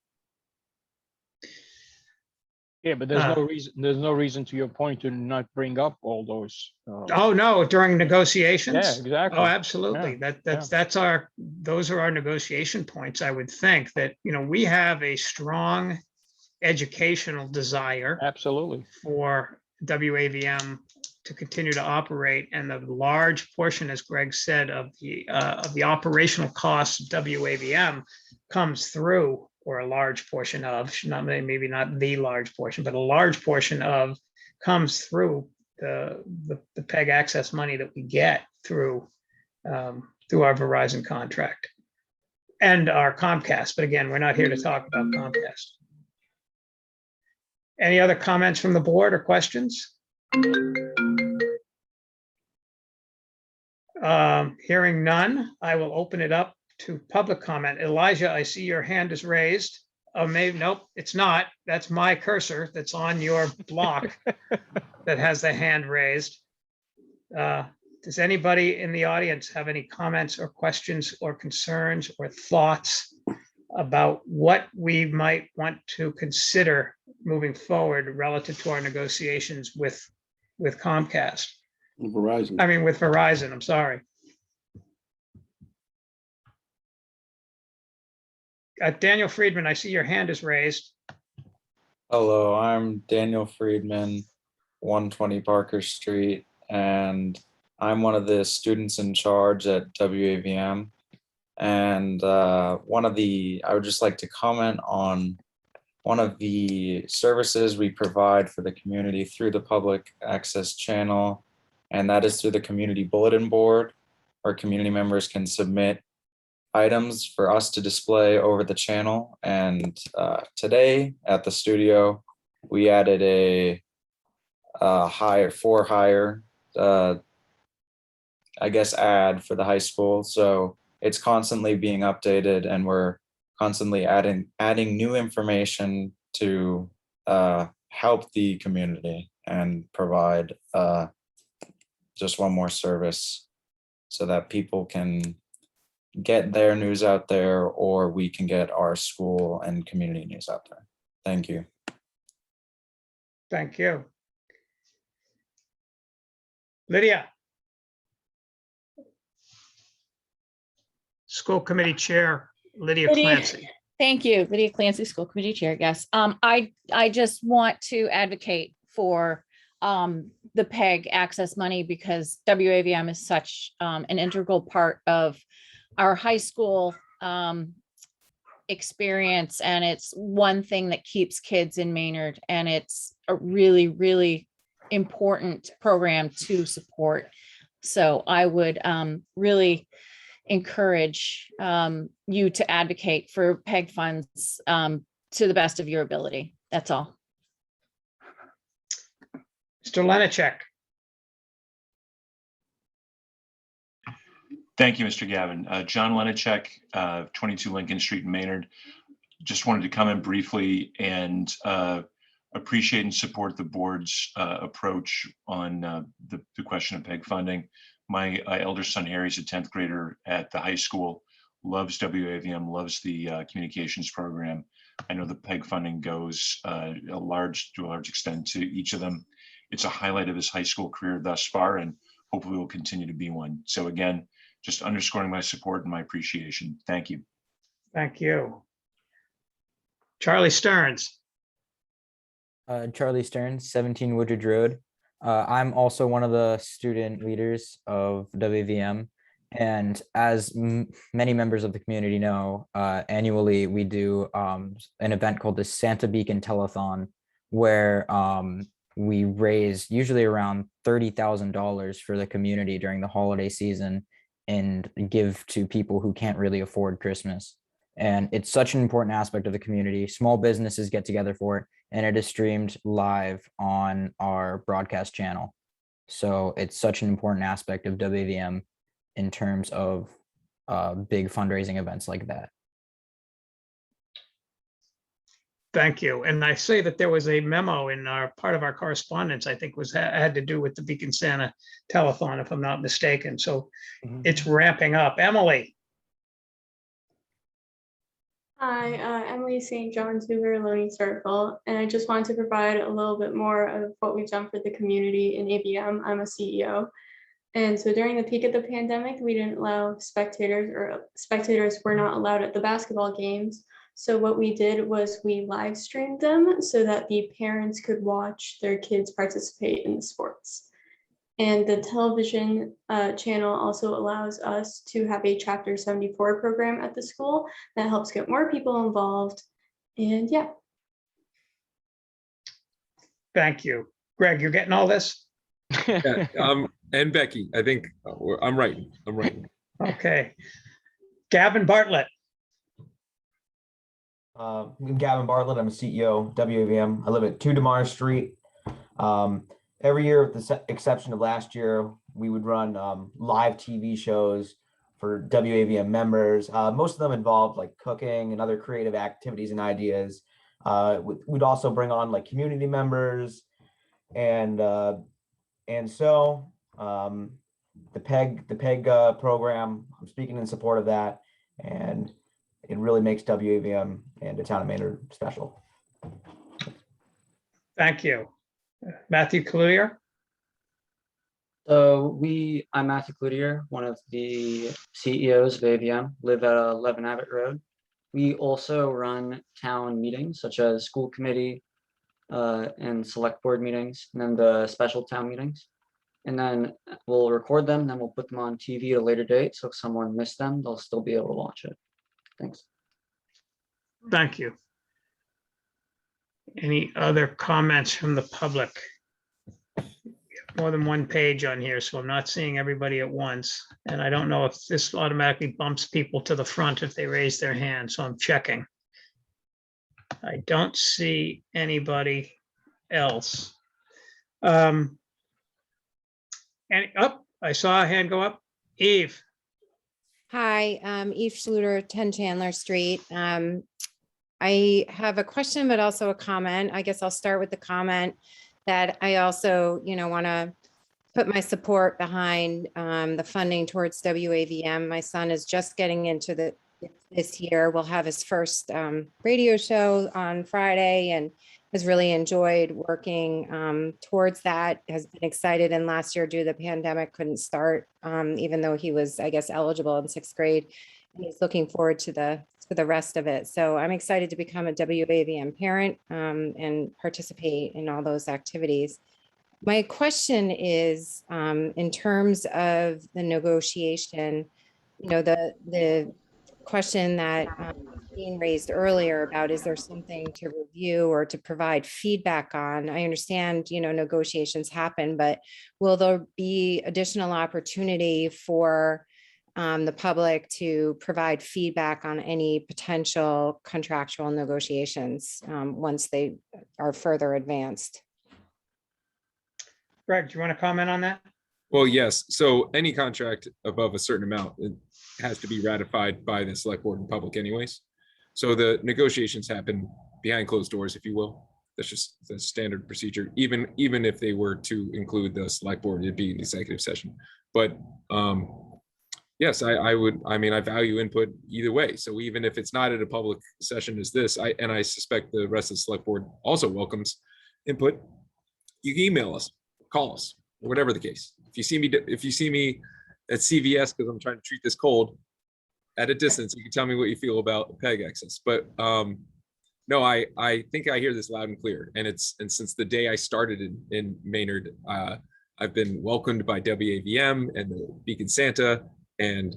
Yeah, but there's no reason to your point to not bring up all those. Oh, no, during negotiations? Yeah, exactly. Oh, absolutely. Yeah. Those are our negotiation points. I would think that, we have a strong educational desire. Absolutely. For WAVM to continue to operate, and the large portion, as Greg said, of the operational costs of WAVM comes through, or a large portion of, maybe not the large portion, but a large portion of comes through the PEG access money that we get through our Verizon contract and our Comcast. But again, we're not here to talk about Comcast. Any other comments from the board or questions? Hearing none, I will open it up to public comment. Elijah, I see your hand is raised. Oh, maybe, nope, it's not. That's my cursor that's on your block that has the hand raised. Does anybody in the audience have any comments or questions or concerns or thoughts about what we might want to consider moving forward relative to our negotiations with Comcast? Verizon. I mean, with Verizon, I'm sorry. Daniel Friedman, I see your hand is raised. Hello, I'm Daniel Friedman, 120 Parker Street, and I'm one of the students in charge at WAVM. And I would just like to comment on one of the services we provide for the community through the public access channel, and that is through the community bulletin board, where community members can submit items for us to display over the channel. And today at the studio, we added a for hire ad for the high school. So it's constantly being updated, and we're constantly adding new information to help the community and provide just one more service so that people can get their news out there, or we can get our school and community news out there. Thank you. Thank you. Lydia. School Committee Chair, Lydia Clancy. Thank you, Lydia Clancy, School Committee Chair. Yes, I just want to advocate for the PEG access money, because WAVM is such an integral part of our high school experience, and it's one thing that keeps kids in Maynard, and it's a really, really important program to support. So I would really encourage you to advocate for PEG funds to the best of your ability. That's all. Mr. Lenacek. Thank you, Mr. Gavin. John Lenacek, 22 Lincoln Street in Maynard. Just wanted to come in briefly and appreciate and support the board's approach on the question of PEG funding. My elder son, Harry's a 10th grader at the high school, loves WAVM, loves the communications program. I know the PEG funding goes to a large extent to each of them. It's a highlight of his high school career thus far, and hopefully will continue to be one. So again, just underscoring my support and my appreciation. Thank you. Thank you. Charlie Stearns. Charlie Stearns, 17 Woodridge Road. I'm also one of the student leaders of WVM. And as many members of the community know, annually we do an event called the Santa Beacon Telethon, where we raise usually around $30,000 for the community during the holiday season and give to people who can't really afford Christmas. And it's such an important aspect of the community. Small businesses get together for it, and it is streamed live on our broadcast channel. So it's such an important aspect of WVM in terms of big fundraising events like that. Thank you. And I say that there was a memo in our part of our correspondence, I think had to do with the Beacon Santa Telethon, if I'm not mistaken. So it's ramping up. Emily. Hi, Emily St. John's, Hoover Learning Circle, and I just wanted to provide a little bit more of what we've done for the community in ABM. I'm a CEO. And so during the peak of the pandemic, we didn't allow spectators were not allowed at the basketball games. So what we did was we live streamed them so that the parents could watch their kids participate in the sports. And the television channel also allows us to have a Chapter 74 program at the school that helps get more people involved. And yeah. Thank you. Greg, you're getting all this? Yeah, and Becky, I think I'm right. Okay. Gavin Bartlett. I'm Gavin Bartlett. I'm a CEO, WAVM. I live at 2 DeMar Street. Every year, with the exception of last year, we would run live TV shows for WAVM members. Most of them involved like cooking and other creative activities and ideas. We'd also bring on like community members, and so the PEG program, I'm speaking in support of that, and it really makes WAVM and the town of Maynard special. Thank you. Matthew Cloutier. So I'm Matthew Cloutier, one of the CEOs of AVM, live at 11 Abbott Road. We also run town meetings such as school committee and select board meetings, and then the special town meetings. And then we'll record them, then we'll put them on TV at a later date. So if someone missed them, they'll still be able to watch it. Thanks. Thank you. Any other comments from the public? More than one page on here, so I'm not seeing everybody at once. And I don't know if this automatically bumps people to the front if they raise their hand, so I'm checking. I don't see anybody else. And I saw a hand go up. Eve. Hi, Eve Schluter, 10 Chandler Street. I have a question, but also a comment. I guess I'll start with the comment that I also, want to put my support behind the funding towards WAVM. My son is just getting into this year. We'll have his first radio show on Friday and has really enjoyed working towards that, has been excited. And last year, due to the pandemic, couldn't start, even though he was, I guess, eligible in 6th grade. And he's looking forward to the rest of it. So I'm excited to become a WAVM parent and participate in all those activities. My question is, in terms of the negotiation, the question that Dean raised earlier about, is there something to review or to provide feedback on? I understand, negotiations happen, but will there be additional opportunity for the public to provide feedback on any potential contractual negotiations once they are further advanced? Greg, do you want to comment on that? Well, yes. So any contract above a certain amount, it has to be ratified by the select board and public anyways. So the negotiations happen behind closed doors, if you will. That's just the standard procedure. Even if they were to include the select board, it'd be an executive session. But yes, I value input either way. So even if it's not at a public session as this, I suspect the rest of the select board also welcomes input. You can email us, call us, or whatever the case. If you see me at CVS because I'm trying to treat this cold at a distance, you can tell me what you feel about PEG access. But no, I think I hear this loud and clear. And since the day I started in Maynard, I've been welcomed by WAVM and the Beacon Santa, and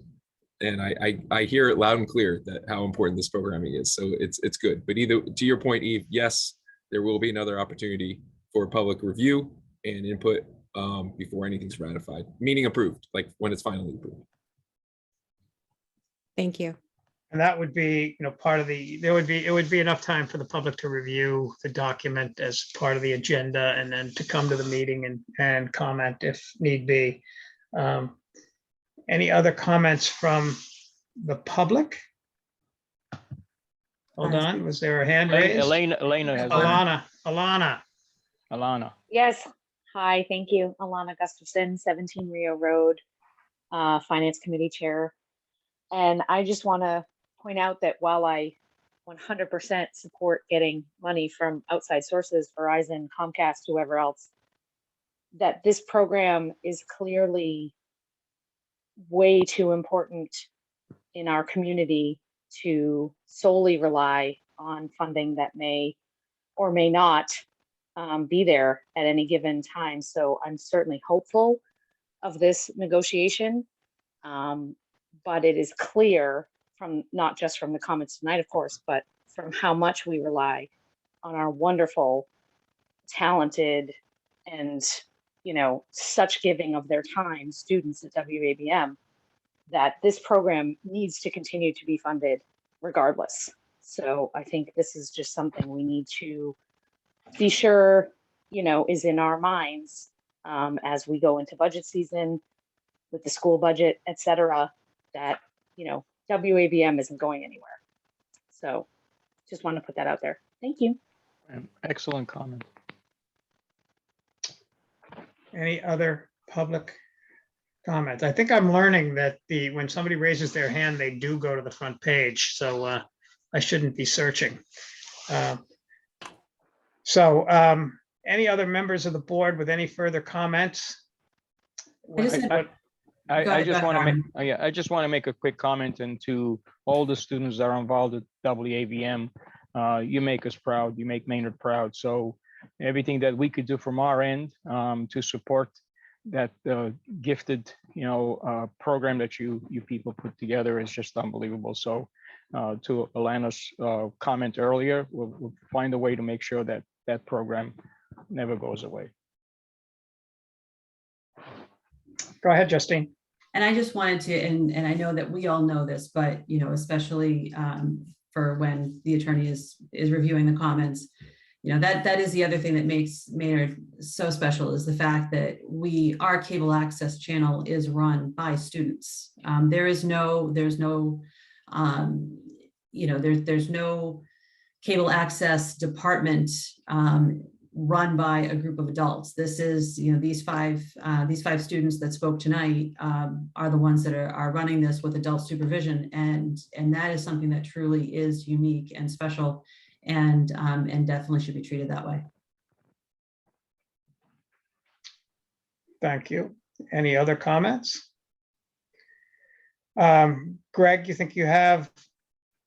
I hear it loud and clear that how important this programming is. So it's good. But either to your point, Eve, yes, there will be another opportunity for public review and input before anything's ratified, meaning approved, like when it's finally approved. Thank you. And that would be, part of it would be enough time for the public to review the document as part of the agenda and then to come to the meeting and comment if need be. Any other comments from the public? Hold on, was there a hand raised? Elena has. Alana. Yes. Hi, thank you. Alana Gustafson, 17 Rio Road, Finance Committee Chair. And I just want to point out that while I 100% support getting money from outside sources, Verizon, Comcast, whoever else, that this program is clearly way too important in our community to solely rely on funding that may or may not be there at any given time. So I'm certainly hopeful of this negotiation, but it is clear from not just from the comments tonight, of course, but from how much we rely on our wonderful, talented, and such giving of their time students at WAVM, that this program needs to continue to be funded regardless. So I think this is just something we need to be sure, is in our minds as we go into budget season with the school budget, et cetera, that, WAVM isn't going anywhere. So just want to put that out there. Thank you. Excellent comment. Any other public comments? I think I'm learning that when somebody raises their hand, they do go to the front page. So I shouldn't be searching. Any other members of the board with any further comments? I just want to make a quick comment, and to all the students that are involved at WAVM, you make us proud, you make Maynard proud. So everything that we could do from our end to support that gifted, program that you people put together is just unbelievable. So to Alana's comment earlier, we'll find a way to make sure that that program never goes away. Go ahead, Justine. And I just wanted to, and I know that we all know this, but especially for when the attorney is reviewing the comments, that is the other thing that makes Maynard so special, is the fact that our cable access channel is run by students. There's no cable access department run by a group of adults. This is, these five students that spoke tonight are the ones that are running this with adult supervision, and that is something that truly is unique and special, and definitely should be treated that way. Thank you. Any other comments? Greg, you think you have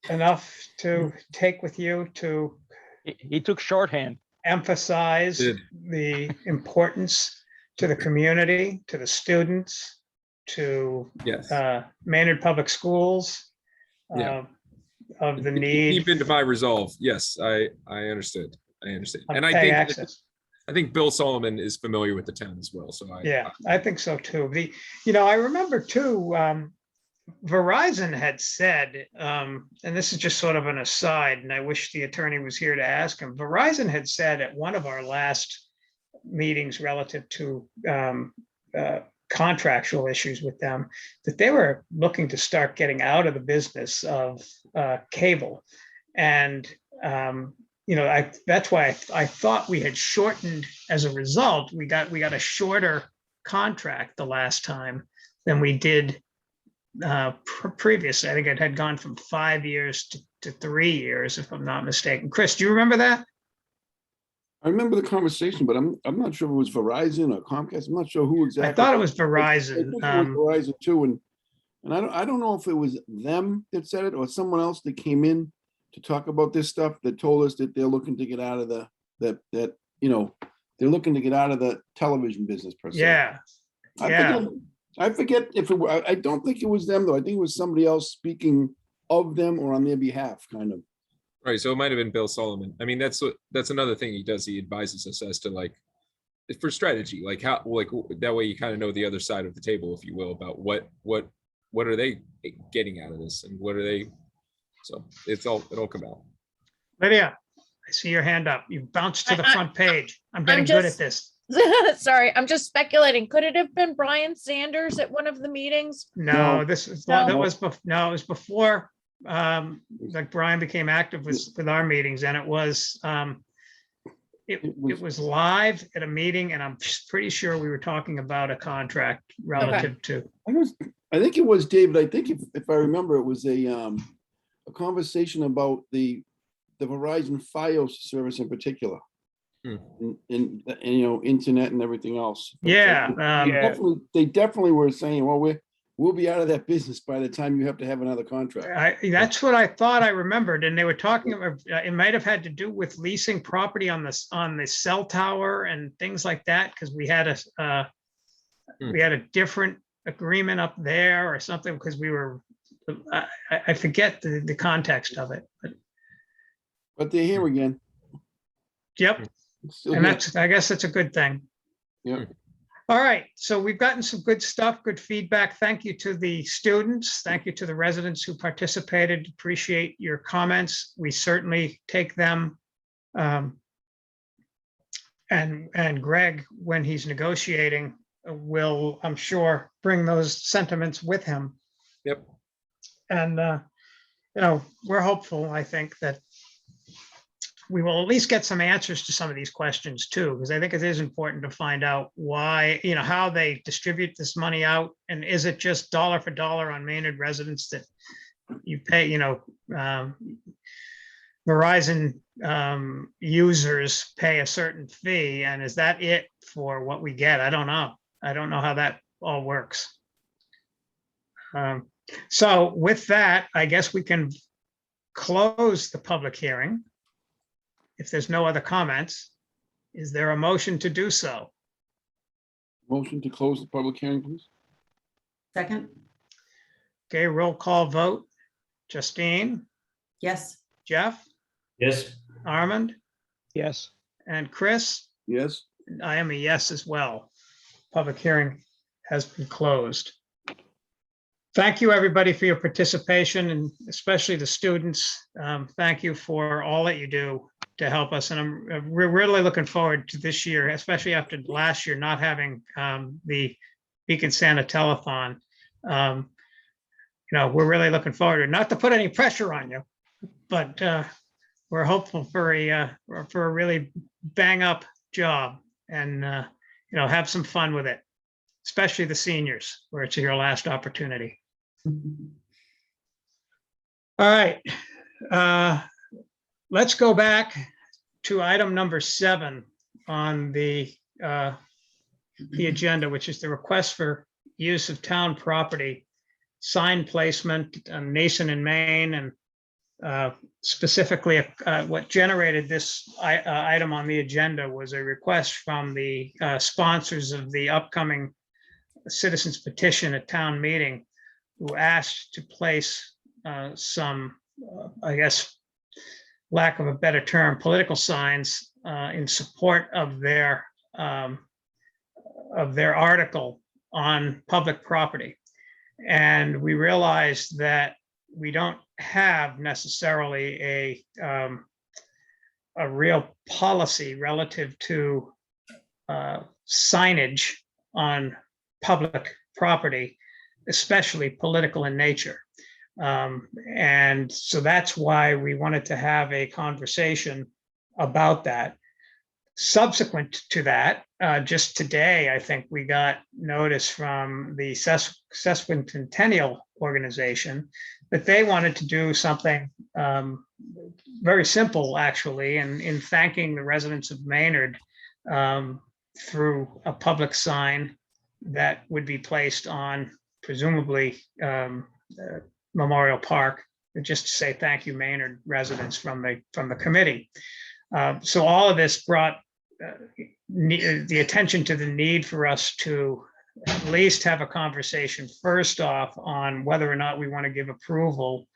enough to take with you to? He took shorthand. Emphasize the importance to the community, to the students, to Maynard Public Schools, Yeah. of the Deep need into my resolve. Yes, I understood. I understand. of And I pay think, access. I think Bill Solomon is familiar with the town as well. So Yeah, I think so too. I remember too, Verizon had said, and this is just sort of an aside, and I wish the attorney was here to ask him. Verizon had said at one of our last meetings relative to contractual issues with them, that they were looking to start getting out of the business of cable. And that's why I thought we had shortened, as a result, we got a shorter contract the last time than we did previously. I think it had gone from 5 years to 3 years, if I'm not mistaken. Chris, do you remember that? I remember the conversation, but I'm not sure if it was Verizon or Comcast. I'm not sure who exactly. I thought it was I Verizon. think it was Verizon too, and I don't know if it was them that said it or someone else that came in to talk about this stuff that told us that they're looking to get out of they're looking to get out of the television business per se. Yeah. I forget if it were, I don't think it was them though. I think it was somebody else speaking of them or on their behalf, kind of. right. So it might have been Bill Solomon. I mean, that's another thing he does. He advises us as to like, for strategy, like how, like that way you kind of know the other side of the table, if you will, about what are they getting out of this and what are they. So it'll come out. Lydia, I see your hand up. You bounced to the front page. I'm getting just- good at this. Sorry, I'm just speculating. Could it have been Brian Sanders at one of the meetings? No, No. this is No. that was no, it was before like Brian became active with our meetings, and it was it was live at a meeting, and I'm pretty sure we were talking about a contract relative to. I think it was David. I think if I remember, it was a conversation about the Verizon Fios service in particular. And internet and everything else. Yeah. They definitely were saying, well, we'll be out of that business by the time you have to have another contract. That's what I thought I remembered, and they were talking about, it might have had to do with leasing property on the cell tower and things like that, because we had a different agreement up there or something, because we were, I forget the context of it. But they're here again. Yep. And I guess that's a good thing. Yeah. All right, so we've gotten some good stuff, good feedback. Thank you to the students. Thank you to the residents who participated. Appreciate your comments. We certainly take them. And Greg, when he's negotiating, will, I'm sure, bring those sentiments with him. Yep. And, we're hopeful, I think, that we will at least get some answers to some of these questions too, because I think it is important to find out why, how they distribute this money out. And is it just dollar for dollar on Maynard residents that you pay, Verizon users pay a certain fee, and is that it for what we get? I don't know. I don't know how that all works. So with that, I guess we can close the public hearing. If there's no other comments, is there a motion to do so? Motion to close the public hearing, please. Second? Okay, roll call vote. Justine, Yes. Jeff, Yes. Armand, Yes. and Chris? Yes. I am a yes as well. Public hearing has been closed. Thank you, everybody, for your participation, and especially the students. Thank you for all that you do to help us. And we're really looking forward to this year, especially after last year not having the Beacon Santa Telethon. We're really looking forward to it. Not to put any pressure on you, but we're hopeful for a really bang up job and have some fun with it, especially the seniors, where it's your last opportunity. All right. Let's go back to item number 7 on the agenda, which is the request for use of town property, sign placement on Nason and Main, and specifically what generated this item on the agenda was a request from the sponsors of the upcoming citizens petition at town meeting, who asked to place some, I guess, lack of a better term, political signs in support of their article on public property. And we realized that we don't have necessarily a real policy relative to signage on public property, especially political in nature. And so that's why we wanted to have a conversation about that. Subsequent to that, just today, I think we got notice from the Sesquicentennial organization that they wanted to do something very simple, actually, and in thanking the residents of Maynard through a public sign that would be placed on presumably Memorial Park, just to say thank you, Maynard residents from the committee. So all of this brought the attention to the need for us to at least have a conversation first off on whether or not we want to give approval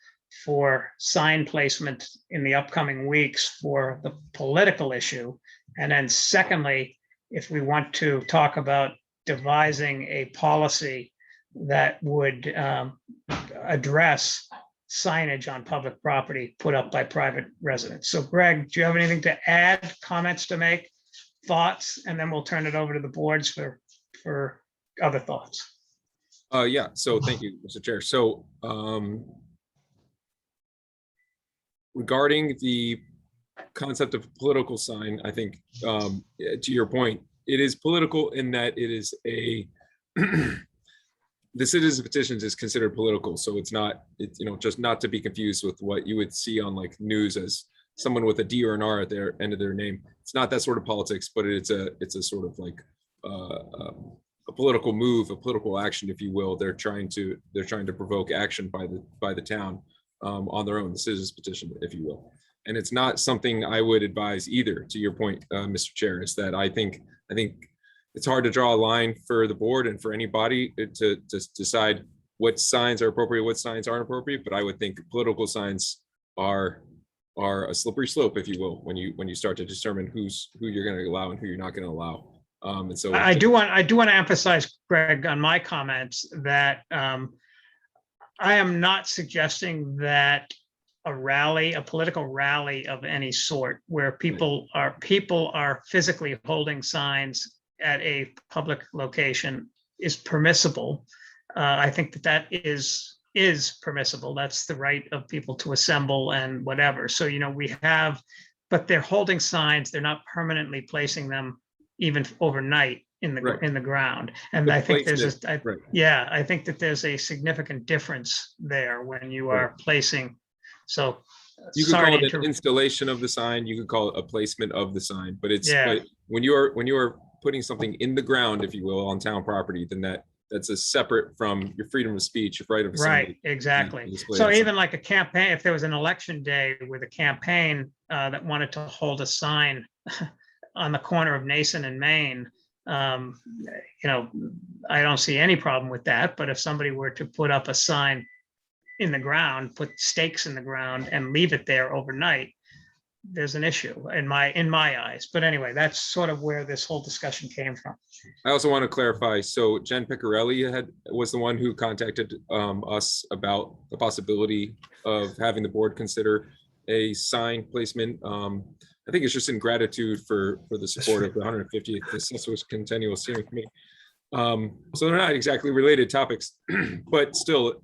for sign placement in the upcoming weeks for the political issue. And then secondly, if we want to talk about devising a policy that would address signage on public property put up by private residents. So Greg, do you have anything to add, comments to make, thoughts? And then we'll turn it over to the boards for other thoughts. Yeah, so thank you, Mr. Chair. So regarding the concept of political sign, I think to your point, it is political in that it is a the citizen petitions is considered political, so it's not, just not to be confused with what you would see on like news as someone with a D or an R at their end of their name. It's not that sort of politics, but it's a sort of like a political move, a political action, if you will. They're trying to provoke action by the town on their own, the citizens petition, if you will. And it's not something I would advise either. To your point, Mr. Chair, is that I think it's hard to draw a line for the board and for anybody to decide what signs are appropriate, what signs aren't appropriate. But I would think political signs are a slippery slope, if you will, when you start to determine who you're going to allow and who you're not going to allow. And so I do want to emphasize, Greg, on my comments that I am not suggesting that a political rally of any sort where people are physically holding signs at a public location is permissible. I think that is permissible. That's the right of people to assemble and whatever. So, but they're holding signs. They're not permanently placing them even overnight in the ground. And I think I think that there's a significant difference there when you are placing. So you could call it an installation of the sign. You could call it a placement of the sign, but but when you are putting something in the ground, if you will, on town property, then that's a separate from your freedom of speech, your right of assembly. Right, exactly. So even like a campaign, if there was an election day with a campaign that wanted to hold a sign on the corner of Nason and Main, I don't see any problem with that. But if somebody were to put up a sign in the ground, put stakes in the ground and leave it there overnight, there's an issue in my eyes. But anyway, that's sort of where this whole discussion came from. I also want to clarify. So Jen Piccarelli was the one who contacted us about the possibility of having the board consider a sign placement. I think it's just in gratitude for the support of the 150th Sesquicentennial Steering Committee. So they're not exactly related topics, but still,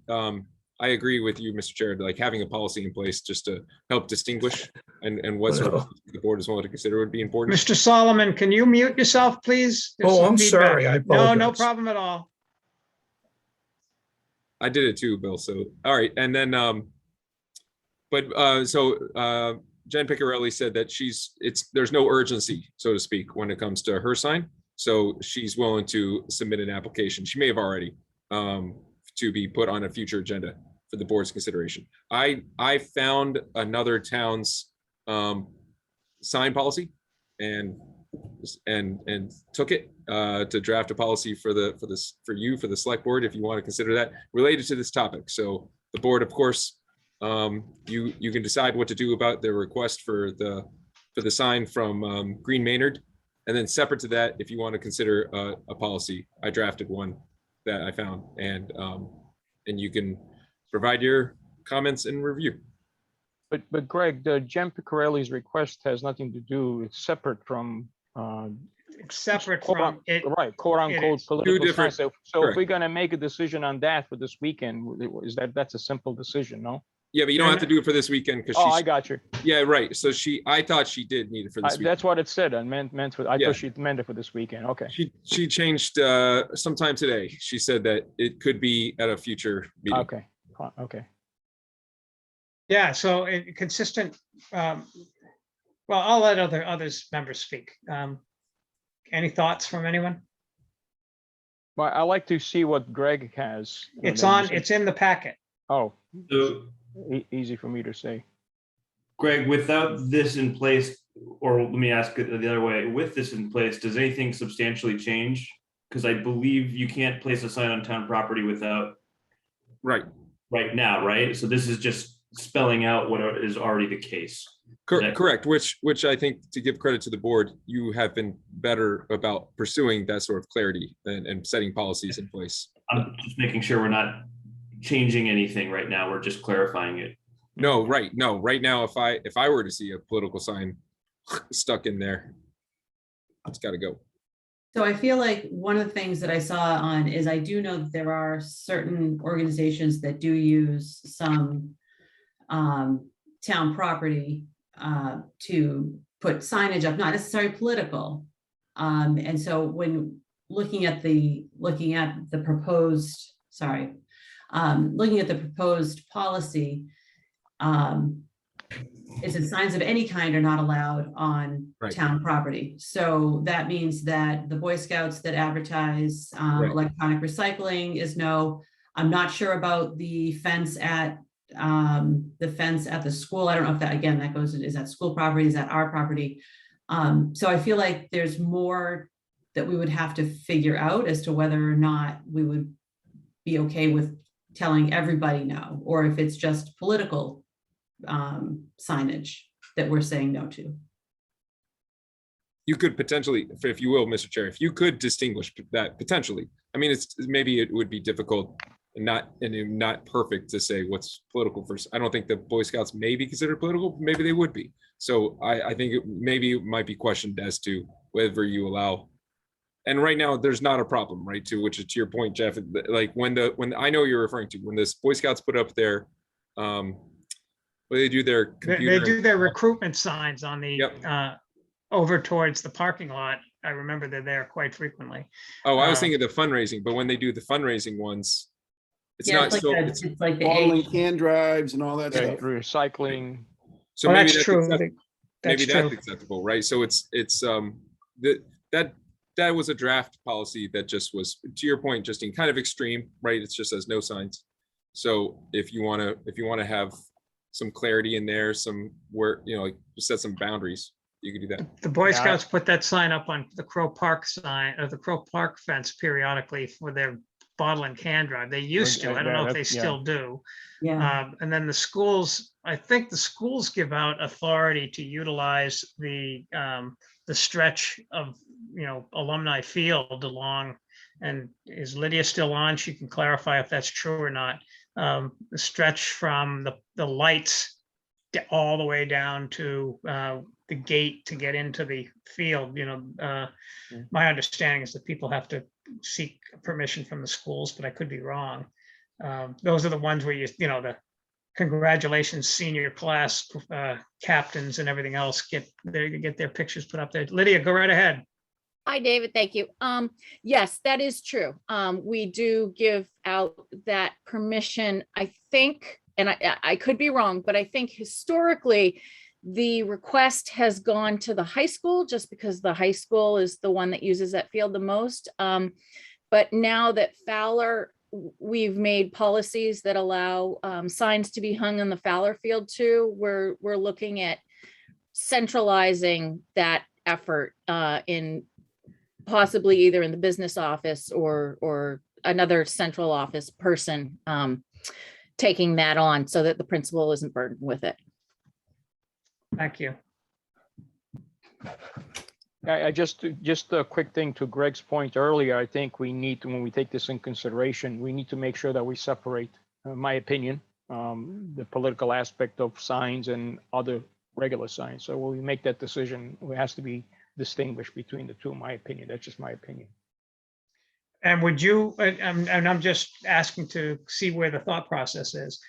I agree with you, Mr. Chair, like having a policy in place just to help distinguish and what sort of the board is willing to consider would be important. Mr. Solomon, can you mute yourself, please? There's some I'm feedback. sorry. I No apologize. problem at all. I did it too, Bill. So, all right. And then, Jen Piccarelli said that there's no urgency, so to speak, when it comes to her sign. So she's willing to submit an application. She may have already to be put on a future agenda for the board's consideration. I found another town's sign policy and took it to draft a policy for the select board if you want to consider that related to this topic. So the board, of course, You can decide what to do about the request for the sign from Green Maynard. And then separate to that, if you want to consider a policy, I drafted one that I found, and you can provide your comments and review. But Greg, the Jen Picarelli's request has nothing to do, it's separate from, Separate quote from un- it. right, quote unquote is. political different- science. So if correct. we're gonna make a decision on that for this weekend, that's a simple decision, no? Yeah, but you don't have to do it for this weekend because Oh, I got you. yeah, right. So I thought she did need it for this weekend. That's what it said. I meant for, I Yeah. thought she meant it for this weekend. Okay. She changed sometime today. She said that it could be at a future meeting. Okay. Okay. Yeah, so consistent, well, I'll let others members speak. Any thoughts from anyone? Well, I like to see what Greg has. It's in the packet. Oh, So easy for me to say. Greg, without this in place, or let me ask it the other way, with this in place, does anything substantially change? Because I believe you can't place a sign on town property without right now, right? So this is just spelling out what is already the case. Correct, which I think, to give credit to the board, you have been better about pursuing that sort of clarity and setting policies in place. I'm just making sure we're not changing anything right now. We're just clarifying it. No, right now, if I were to see a political sign stuck in there, it's got to go. So I feel like one of the things that I saw on is I do know that there are certain organizations that do use some town property to put signage up, not necessarily political. And so when looking at the proposed, looking at the proposed policy, it says signs of any kind are not allowed on town property. So that means that the Boy Scouts that advertise electronic recycling is no. I'm not sure about the fence at the school. I don't know if that, again, that goes, is that school property, is that our property? So I feel like there's more that we would have to figure out as to whether or not we would be okay with telling everybody no, or if it's just political signage that we're saying no to. You could potentially, if you will, Mr. Chair, if you could distinguish that potentially. I mean, maybe it would be difficult and not perfect to say what's political first. I don't think the Boy Scouts may be considered political, but maybe they would be. So I think maybe it might be questioned as to whether you allow. And right now, there's not a problem, right? Which is to your point, Jeff. Like when I know what you're referring to, when the Boy Scouts put up their, when they do their computer, They do their recruitment signs on the over towards the parking lot. I remember they're there quite frequently. Oh, I was thinking the fundraising, but when they do the fundraising ones, it's not like so. it's like the bottling age. can drives and all that stuff. Recycling. So Well, maybe that's true. Maybe That's that's true. acceptable, right? So that was a draft policy that just was, to your point, Justine, kind of extreme, right? It just says no signs. So if you want to have some clarity in there, some where, like set some boundaries, you could do that. The Boy Scouts put that sign up on the Crow Park sign, or the Crow Park fence periodically for their bottle and can drive. They used to. I don't know if they still do. Yeah. And then the schools, I think the schools give out authority to utilize the stretch of, Alumni Field along. And is Lydia still on? She can clarify if that's true or not. The stretch from the lights all the way down to the gate to get into the field. My understanding is that people have to seek permission from the schools, but I could be wrong. Those are the ones where the congratulations senior class captains and everything else get their pictures put up there. Lydia, go right ahead. Hi, David. Thank you. Yes, that is true. We do give out that permission, I think, and I could be wrong, but I think historically the request has gone to the high school just because the high school is the one that uses that field the most. But now that Fowler, we've made policies that allow signs to be hung on the Fowler field too. We're looking at centralizing that effort in possibly either in the business office or another central office person taking that on so that the principal isn't burdened with it. Thank you. I just a quick thing to Greg's point earlier. I think we need to, when we take this in consideration, we need to make sure that we separate, my opinion, the political aspect of signs and other regular signs. So when we make that decision, it has to be distinguished between the two, in my opinion. That's just my opinion. And would you, and I'm just asking to see where the thought process is.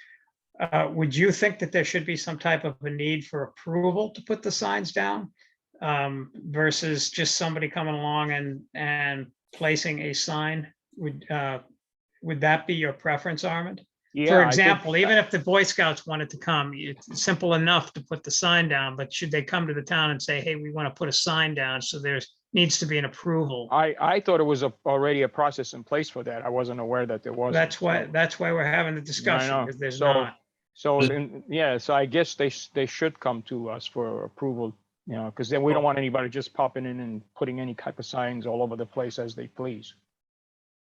Would you think that there should be some type of a need for approval to put the signs down? Versus just somebody coming along and placing a sign? Would that be your preference, Armand? Yeah, For I think- example, even if the Boy Scouts wanted to come, it's simple enough to put the sign down, but should they come to the town and say, hey, we want to put a sign down, so there's needs to be an approval? I thought it was already a process in place for that. I wasn't aware that there was. That's why we're having the discussion, because there's not. So I guess they should come to us for approval, because then we don't want anybody just popping in and putting any type of signs all over the place as they please.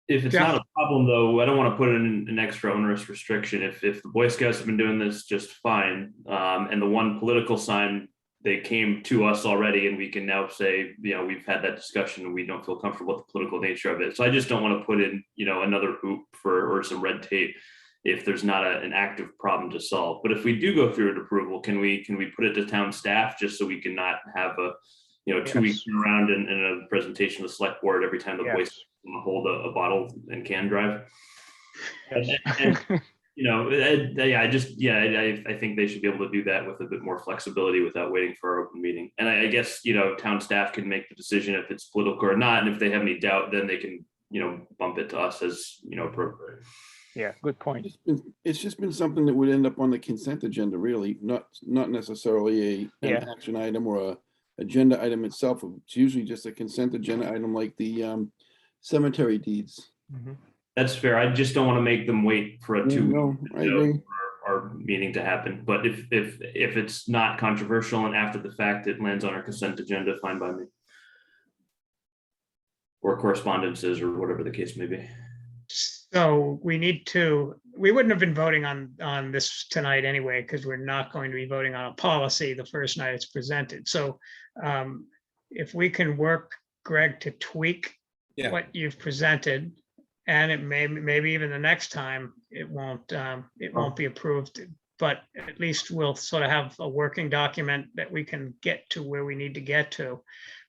If it's not a problem, though, I don't want to put in an extra onerous restriction. If the Boy Scouts have been doing this just fine, and the one political sign, they came to us already, and we can now say, we've had that discussion and we don't feel comfortable with the political nature of it. So I just don't want to put in, another hoop or some red tape if there's not an active problem to solve. But if we do go through an approval, can we put it to town staff just so we can not have a 2 week around and a presentation to the select board every time the Boy Scouts hold a bottle and can drive? And, I think they should be able to do that with a bit more flexibility without waiting for our open meeting. And I guess, town staff can make the decision if it's political or not. And if they have any doubt, then they can, bump it to us as, appropriate. Yeah, good point. It's just been something that would end up on the consent agenda, really, not necessarily an action item or a agenda item itself. It's usually just a consent agenda item like the cemetery deeds. That's fair. I just don't want to make them wait for a 2 No, I agree. for our meeting to happen. But if it's not controversial and after the fact it lands on our consent agenda, fine by me. Or correspondences or whatever the case may be. So we wouldn't have been voting on this tonight anyway, because we're not going to be voting on a policy the first night it's presented. So if we can work, Greg, to tweak what you've presented, and it maybe even the next time it won't be approved, but at least we'll sort of have a working document that we can get to where we need to get to.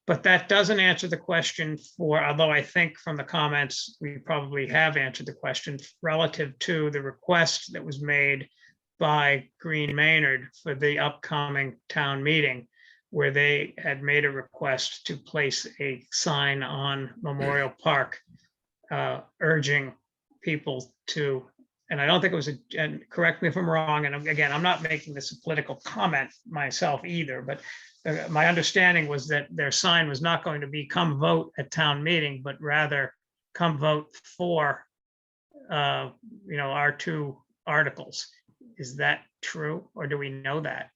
But that doesn't answer the question although I think from the comments, we probably have answered the question relative to the request that was made by Green Maynard for the upcoming town meeting, where they had made a request to place a sign on Memorial Park urging people to, and I don't think it was and correct me if I'm wrong, and again, I'm not making this a political comment myself either, but my understanding was that their sign was not going to be come vote at town meeting, but rather come vote for our two articles. Is that true, or do we know that?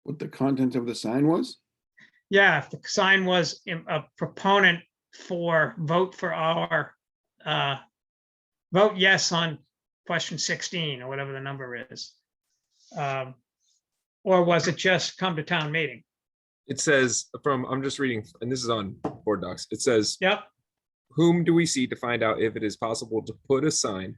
What the content of the sign was? Yeah, if the sign was a proponent for vote for our vote yes on question 16 or whatever the number is. Or was it just come to town meeting? It says I'm just reading, and this is on board docs. It says, yep. Whom do we see to find out if it is possible to put a sign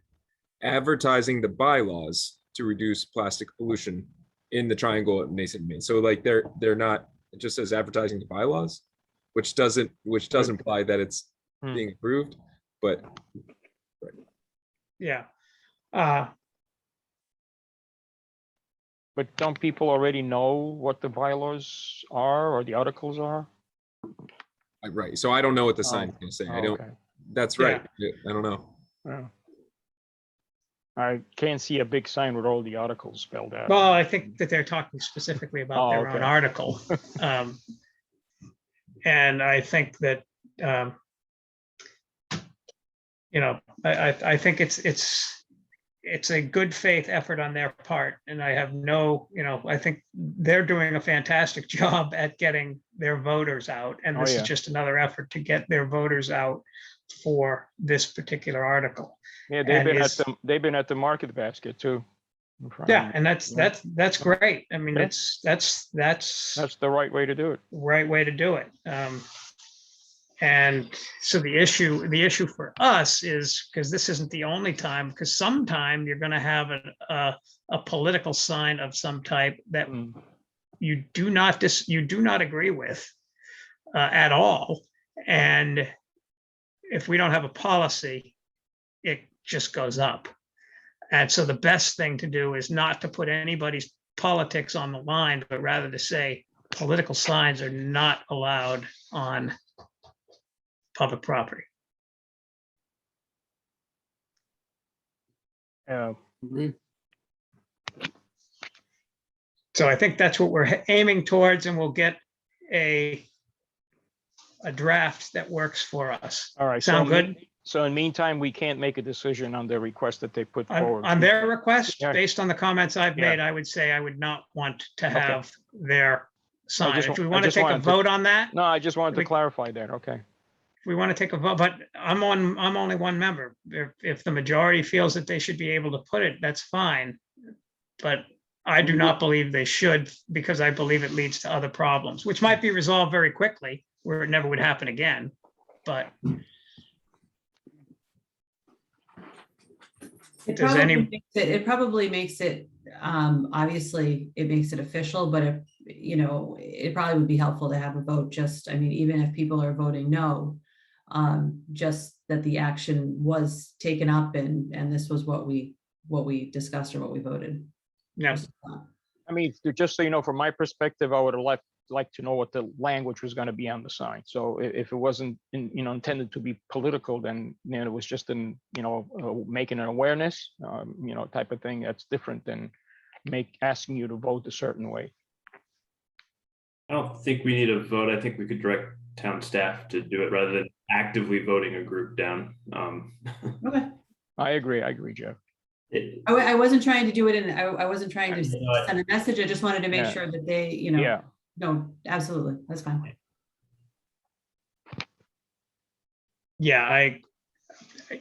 advertising the bylaws to reduce plastic pollution in the triangle at Mason, Maine? So like they're not, it just says advertising the bylaws, which does imply that it's being approved, but yeah. But don't people already know what the bylaws are or the articles are? Right. So I don't know what the sign's gonna say. I don't. Okay. That's right. I don't know. Yeah. I can't see a big sign with all the articles spelled out. Well, I think that they're talking specifically about their own article. And I think that, I think it's a good faith effort on their part. And I have I think they're doing a fantastic job at getting their voters out. And this is just another effort to get their voters out for this particular article. Yeah, And is- they've been at the market basket too. in front of Yeah, me. and that's great. I mean, Yeah. that's That's the right way to do it. right way to do it. And so the issue for us is, because this isn't the only time, because sometime you're going to have a political sign of some type that you do not agree with at all. And if we don't have a policy, it just goes up. And so the best thing to do is not to put anybody's politics on the line, but rather to say political signs are not allowed on public property. So I think that's what we're aiming towards, and we'll get a draft that works for us. All right. Sound good? So in the meantime, we can't make a decision on the request that they put forward. On their request, Yeah. based on the comments I've Yeah. made, I would say I would not want to Okay. have their sign. just If we wa- I want to just take a wanted to- vote on that, No, I just wanted to We- clarify that. Okay. if we want to take a vote, but I'm only one member. If the majority feels that they should be able to put it, that's fine. But I do not believe they should, because I believe it leads to other problems, which might be resolved very quickly, where it never would happen again. But It Does probably any- makes it probably makes it, obviously, it makes it official, but if, it probably would be helpful to have a vote, just, I mean, even if people are voting no, just that the action was taken up and this was what we discussed or what we voted. yeah, I mean, just so you know, from my perspective, I would have liked to know what the language was going to be on the sign. So if it wasn't, intended to be political, then, it was just making an awareness, type of thing. That's different than asking you to vote a certain way. I don't think we need a vote. I think we could direct town staff to do it rather than actively voting a group down. Okay. I agree, Jeff. I wasn't trying to do it, and I wasn't trying to Yeah. send a message. I just wanted to make Yeah. sure that they, Yeah. no, absolutely, that's fine. yeah,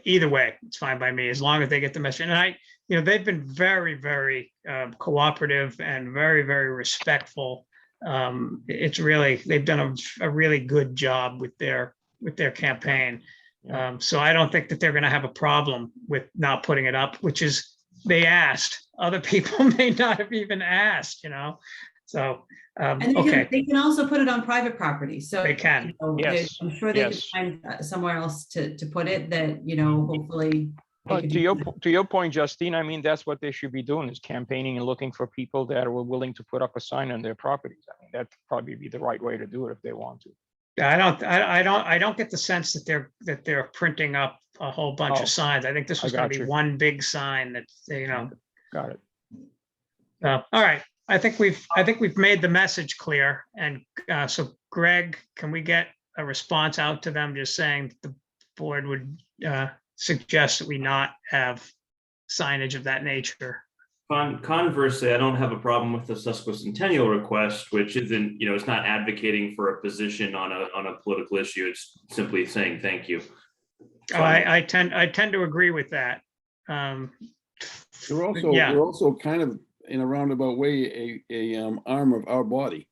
either way, it's fine by me, as long as they get the message. And they've been very, very cooperative and very, very respectful. They've done a really good job with their campaign. So I don't think that they're going to have a problem with not putting it up, which is, they asked. Other people may not have even asked, so, And they okay, they can also put it on private property, so. they can. Yes, I'm sure they could yes. find somewhere else to put it that, hopefully. they Well, could to do your point, Justine, I mean, that's what they should be doing, is campaigning and looking for people that were willing to put up a sign on their properties. I mean, that'd probably be the right way to do it if they want to. I don't get the sense that they're printing up a whole bunch Oh, of signs. I think this I was going to got be you. one big sign that, Got it. all right. I think we've made the message clear. And so Greg, can we get a response out to them just saying the board would suggest that we not have signage of that nature? Conversely, I don't have a problem with the sesquicentennial request, which isn't, it's not advocating for a position on a political issue. It's simply saying thank you. I tend to agree with that. We're also kind of, in a roundabout way, a arm of our body,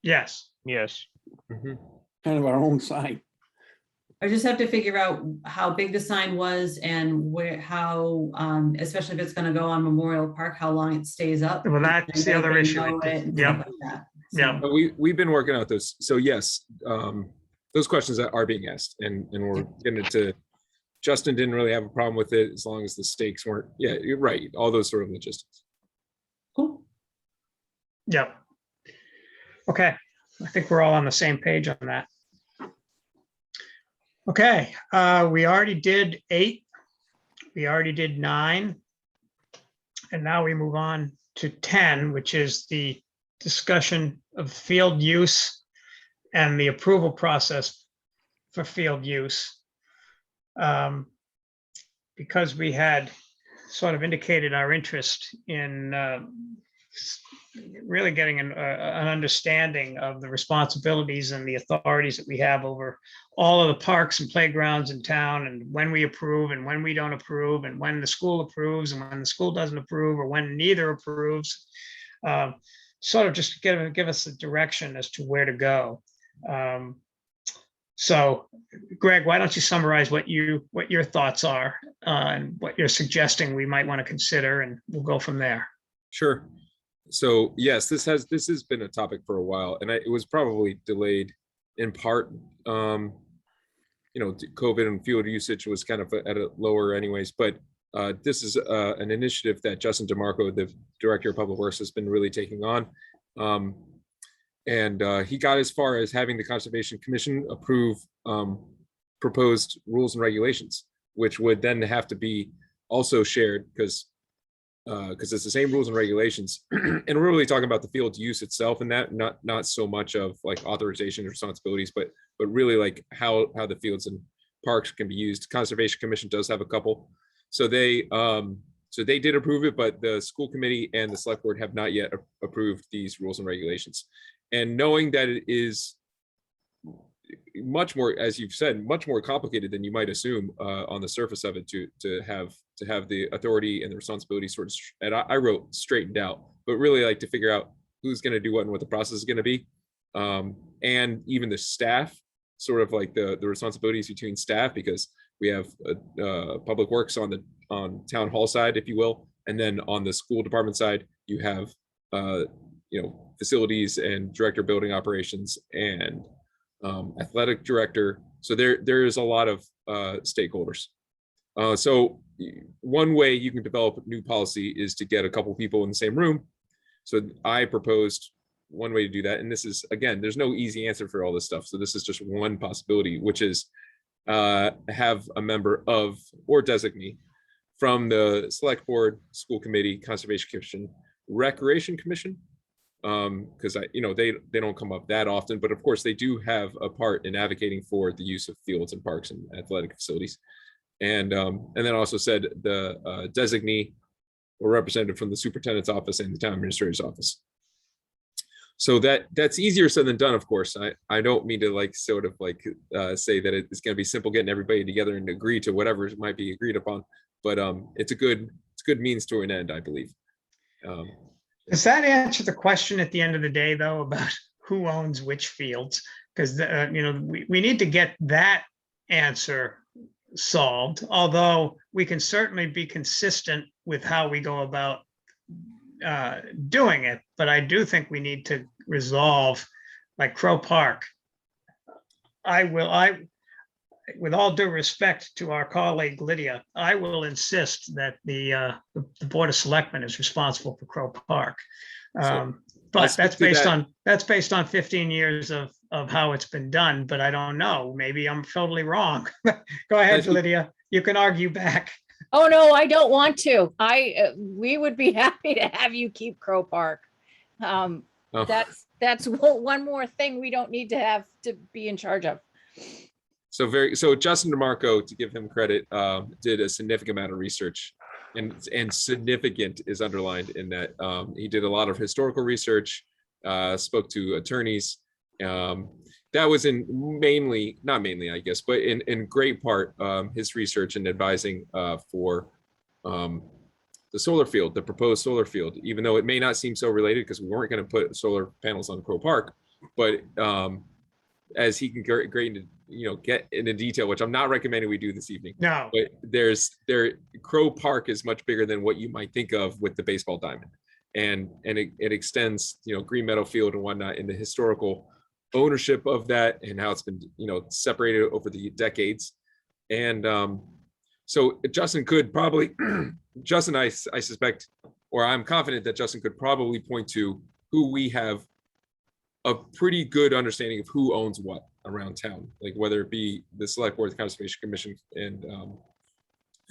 Yes. Yes. kind of our own sign. I just have to figure out how big the sign was and how, especially if it's gonna go on Memorial Park, how long it stays up. Well, that's the other issue. Yeah. Yeah. But we've been working out those. So yes, those questions are being asked, and we're getting it to. Justin didn't really have a problem with it as long as the stakes weren't. Yeah, you're right. All those sort of logistics. Cool. Yep. Okay, I think we're all on the same page on that. Okay, we already did 8. We already did 9. And now we move on to 10, which is the discussion of field use and the approval process for field use. Because we had sort of indicated our interest in really getting an understanding of the responsibilities and the authorities that we have over all of the parks and playgrounds in town, and when we approve and when we don't approve, and when the school approves and when the school doesn't approve, or when neither approves. Sort of just give us a direction as to where to go. So Greg, why don't you summarize what your thoughts are and what you're suggesting we might want to consider, and we'll go from there. Sure. So yes, this has been a topic for a while, and it was probably delayed in part. COVID and field usage was kind of at a lower anyways, but this is an initiative that Justin DeMarco, the Director of Public Works, has been really taking on. And he got as far as having the Conservation Commission approve proposed rules and regulations, which would then have to be also shared because it's the same rules and regulations. And we're really talking about the field use itself, and that not so much of like authorization and responsibilities, but really like how the fields and parks can be used. Conservation Commission does have a couple. So they did approve it, but the school committee and the select board have not yet approved these rules and regulations. And knowing that it is much more, as you've said, much more complicated than you might assume on the surface of it to have the authority and the responsibility sort of, and I wrote straightened out, but really like to figure out who's going to do what and what the process is going to be. And even the staff, sort of like the responsibilities between staff, because we have public works on town hall side, if you will, and then on the school department side, you have facilities and director of building operations and athletic director. So there is a lot of stakeholders. So one way you can develop new policy is to get a couple people in the same room. So I proposed one way to do that, and this is, again, there's no easy answer for all this stuff. So this is just one possibility, which is have a member of or designee from the select board, school committee, conservation commission, recreation commission, because they don't come up that often, but of course they do have a part in advocating for the use of fields and parks and athletic facilities. And then also said the designee or representative from the superintendent's office and the town administrator's office. So that's easier said than done, of course. I don't mean to like sort of like say that it's going to be simple getting everybody together and agree to whatever might be agreed upon, but it's a good means to an end, I believe. Does that answer the question at the end of the day, though, about who owns which fields? Because we need to get that answer solved, although we can certainly be consistent with how we go about doing it. But I do think we need to resolve, like Crow Park. With all due respect to our colleague Lydia, I will insist that the Board of Selectmen is responsible for Crow Park. But that's based on 15 years of how it's been done, but I don't know. Maybe I'm totally wrong. Go ahead, Lydia. You can argue back. Oh, no, I don't want to. We would be happy to have you keep Crow Park. That's one more thing we don't need to have to be in charge of. So Justin DeMarco, to give him credit, did a significant amount of research, and significant is underlined in that. He did a lot of historical research, spoke to attorneys. That was not mainly, I guess, but in great part, his research and advising for the solar field, the proposed solar field, even though it may not seem so related because we weren't going to put solar panels on Crow Park, but as he can get into detail, which I'm not recommending we do this evening. No, but Crow Park is much bigger than what you might think of with the baseball diamond, and it extends, Green Meadow Field and whatnot, in the historical ownership of that and how it's been, separated over the decades. And so Justin could probably, I suspect, or I'm confident that Justin could probably point to who we have a pretty good understanding of who owns what around town, like whether it be the select board, the conservation commission, and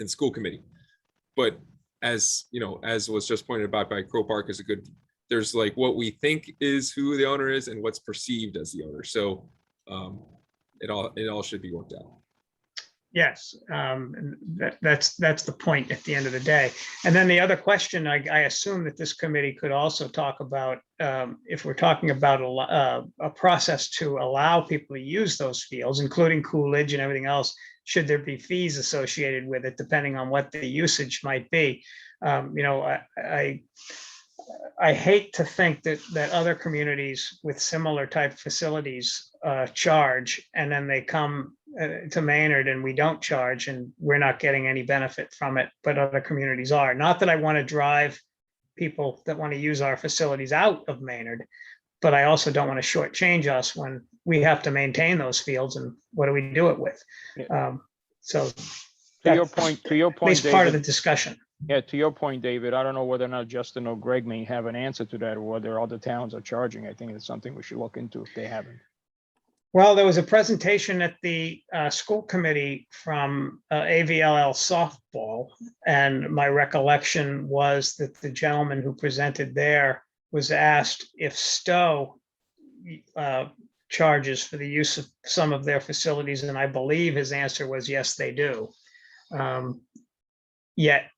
school committee. But as was just pointed out by Crow Park, is there's like what we think is who the owner is and what's perceived as the owner. So it all should be worked out. Yes, and that's the point at the end of the day. And then the other question, I assume that this committee could also talk about, if we're talking about a process to allow people to use those fields, including Coolidge and everything else, should there be fees associated with it, depending on what the usage might be? You know, I hate to think that other communities with similar type facilities charge, and then they come to Maynard and we don't charge, and we're not getting any benefit from it, but other communities are. Not that I want to drive people that want to use our facilities out of Maynard, but I also don't want to shortchange us when we have to maintain those fields, and what do we do it with? So To your point, at least part of the discussion. Yeah, to your point, David, I don't know whether or not Justin or Greg may have an answer to that, or whether other towns are charging. I think it's something we should look into if they haven't. Well, there was a presentation at the school committee from AVLL softball, and my recollection was that the gentleman who presented there was asked if Stowe charges for the use of some of their facilities, and I believe his answer was yes, they do. Yet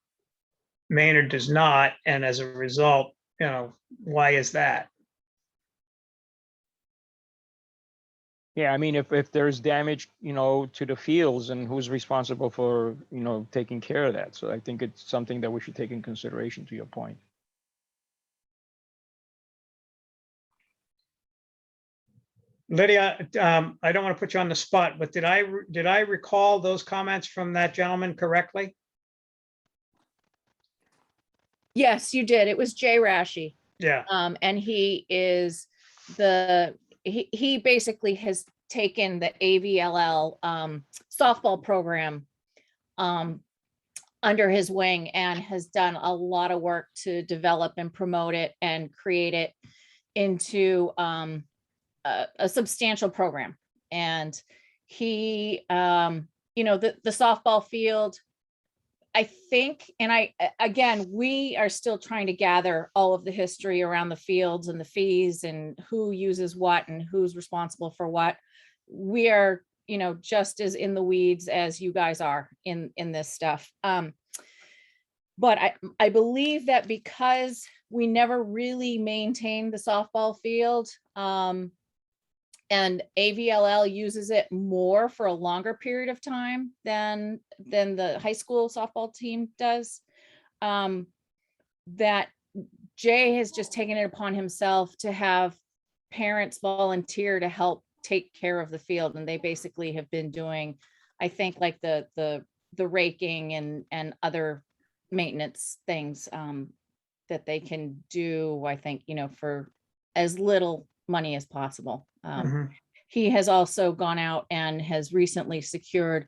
Maynard does not, and as a result, you know, why is that? Yeah, I mean, if there's damage, you know, to the fields, and who's responsible for, you know, taking care of that? So I think it's something that we should take in consideration, to your point. Lydia, I don't want to put you on the spot, but did I recall those comments from that gentleman correctly? Yes, you did. It was Jay Rashi. Yeah. And he is he basically has taken the AVLL softball program under his wing, and has done a lot of work to develop and promote it and create it into a substantial program. And he, you know, the softball field, I think, and again, we are still trying to gather all of the history around the fields and the fees and who uses what and who's responsible for what. We are, you know, just as in the weeds as you guys are in this stuff. But I believe that because we never really maintained the softball field, and AVLL uses it more for a longer period of time than the high school softball team does, that Jay has just taken it upon himself to have parents volunteer to help take care of the field. And they basically have been doing, I think, like the raking and other maintenance things that they can do, I think, you know, for as little money as possible. He has also gone out and has recently secured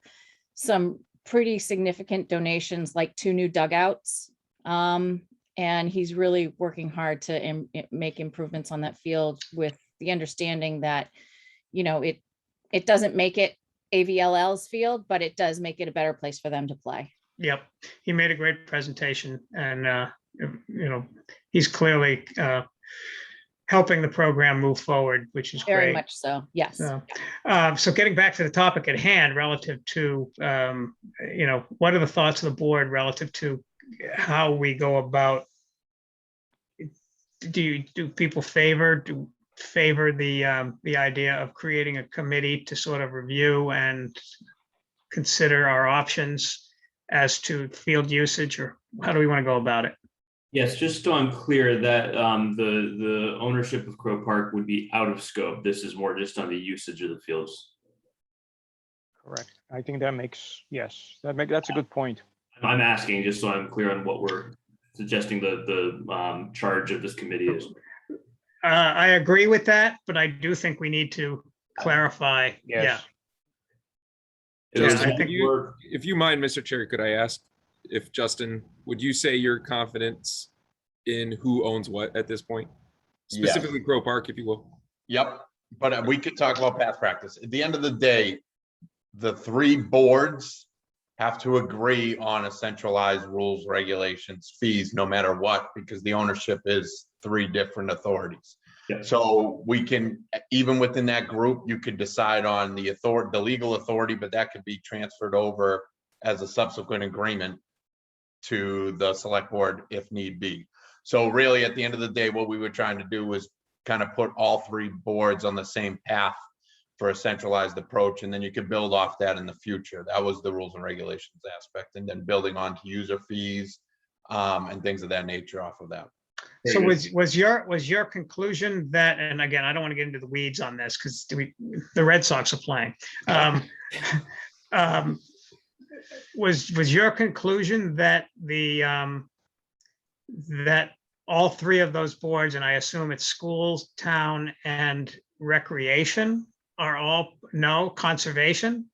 some pretty significant donations, like 2 new dugouts. And he's really working hard to make improvements on that field, with the understanding that, you know, it doesn't make it AVLL's field, but it does make it a better place for them to play. Yep, he made a great presentation, and you know, he's clearly helping the program move forward, which is Very great. much so, yes. So getting back to the topic at hand, relative to, you know, what are the thoughts of the board relative to how we go about? Do people favor the idea of creating a committee to sort of review and consider our options as to field usage, or how do we want to go about it? Yes, just so I'm clear that the ownership of Crow Park would be out of scope. This is more just on the usage of the fields. Correct. I think that makes, yes, that's a good point. I'm asking just so I'm clear on what we're suggesting the charge of this committee is. I agree with that, but I do think we need to clarify. Yes. Yeah. Justin, if you mind, Mr. Chair, could I ask if Justin, would you say your confidence in who owns what at this point? Specifically Crow Park, if you will. Yep, but we could talk about past practice. At the end of the day, the 3 boards have to agree on a centralized rules, regulations, fees, no matter what, because the ownership is 3 different authorities. So we can, even within that group, you could decide on the authority, the legal authority, but that could be transferred over as a subsequent agreement to the select board if need be. So really, at the end of the day, what we were trying to do was kind of put all three boards on the same path for a centralized approach, and then you could build off that in the future. That was the rules and regulations aspect, and then building on to user fees and things of that nature off of that. So was your conclusion that, and again, I don't want to get into the weeds on this because the Red Sox are playing. Was your conclusion that that all three of those boards, and I assume it's schools, town, and recreation, are all, no, conservation?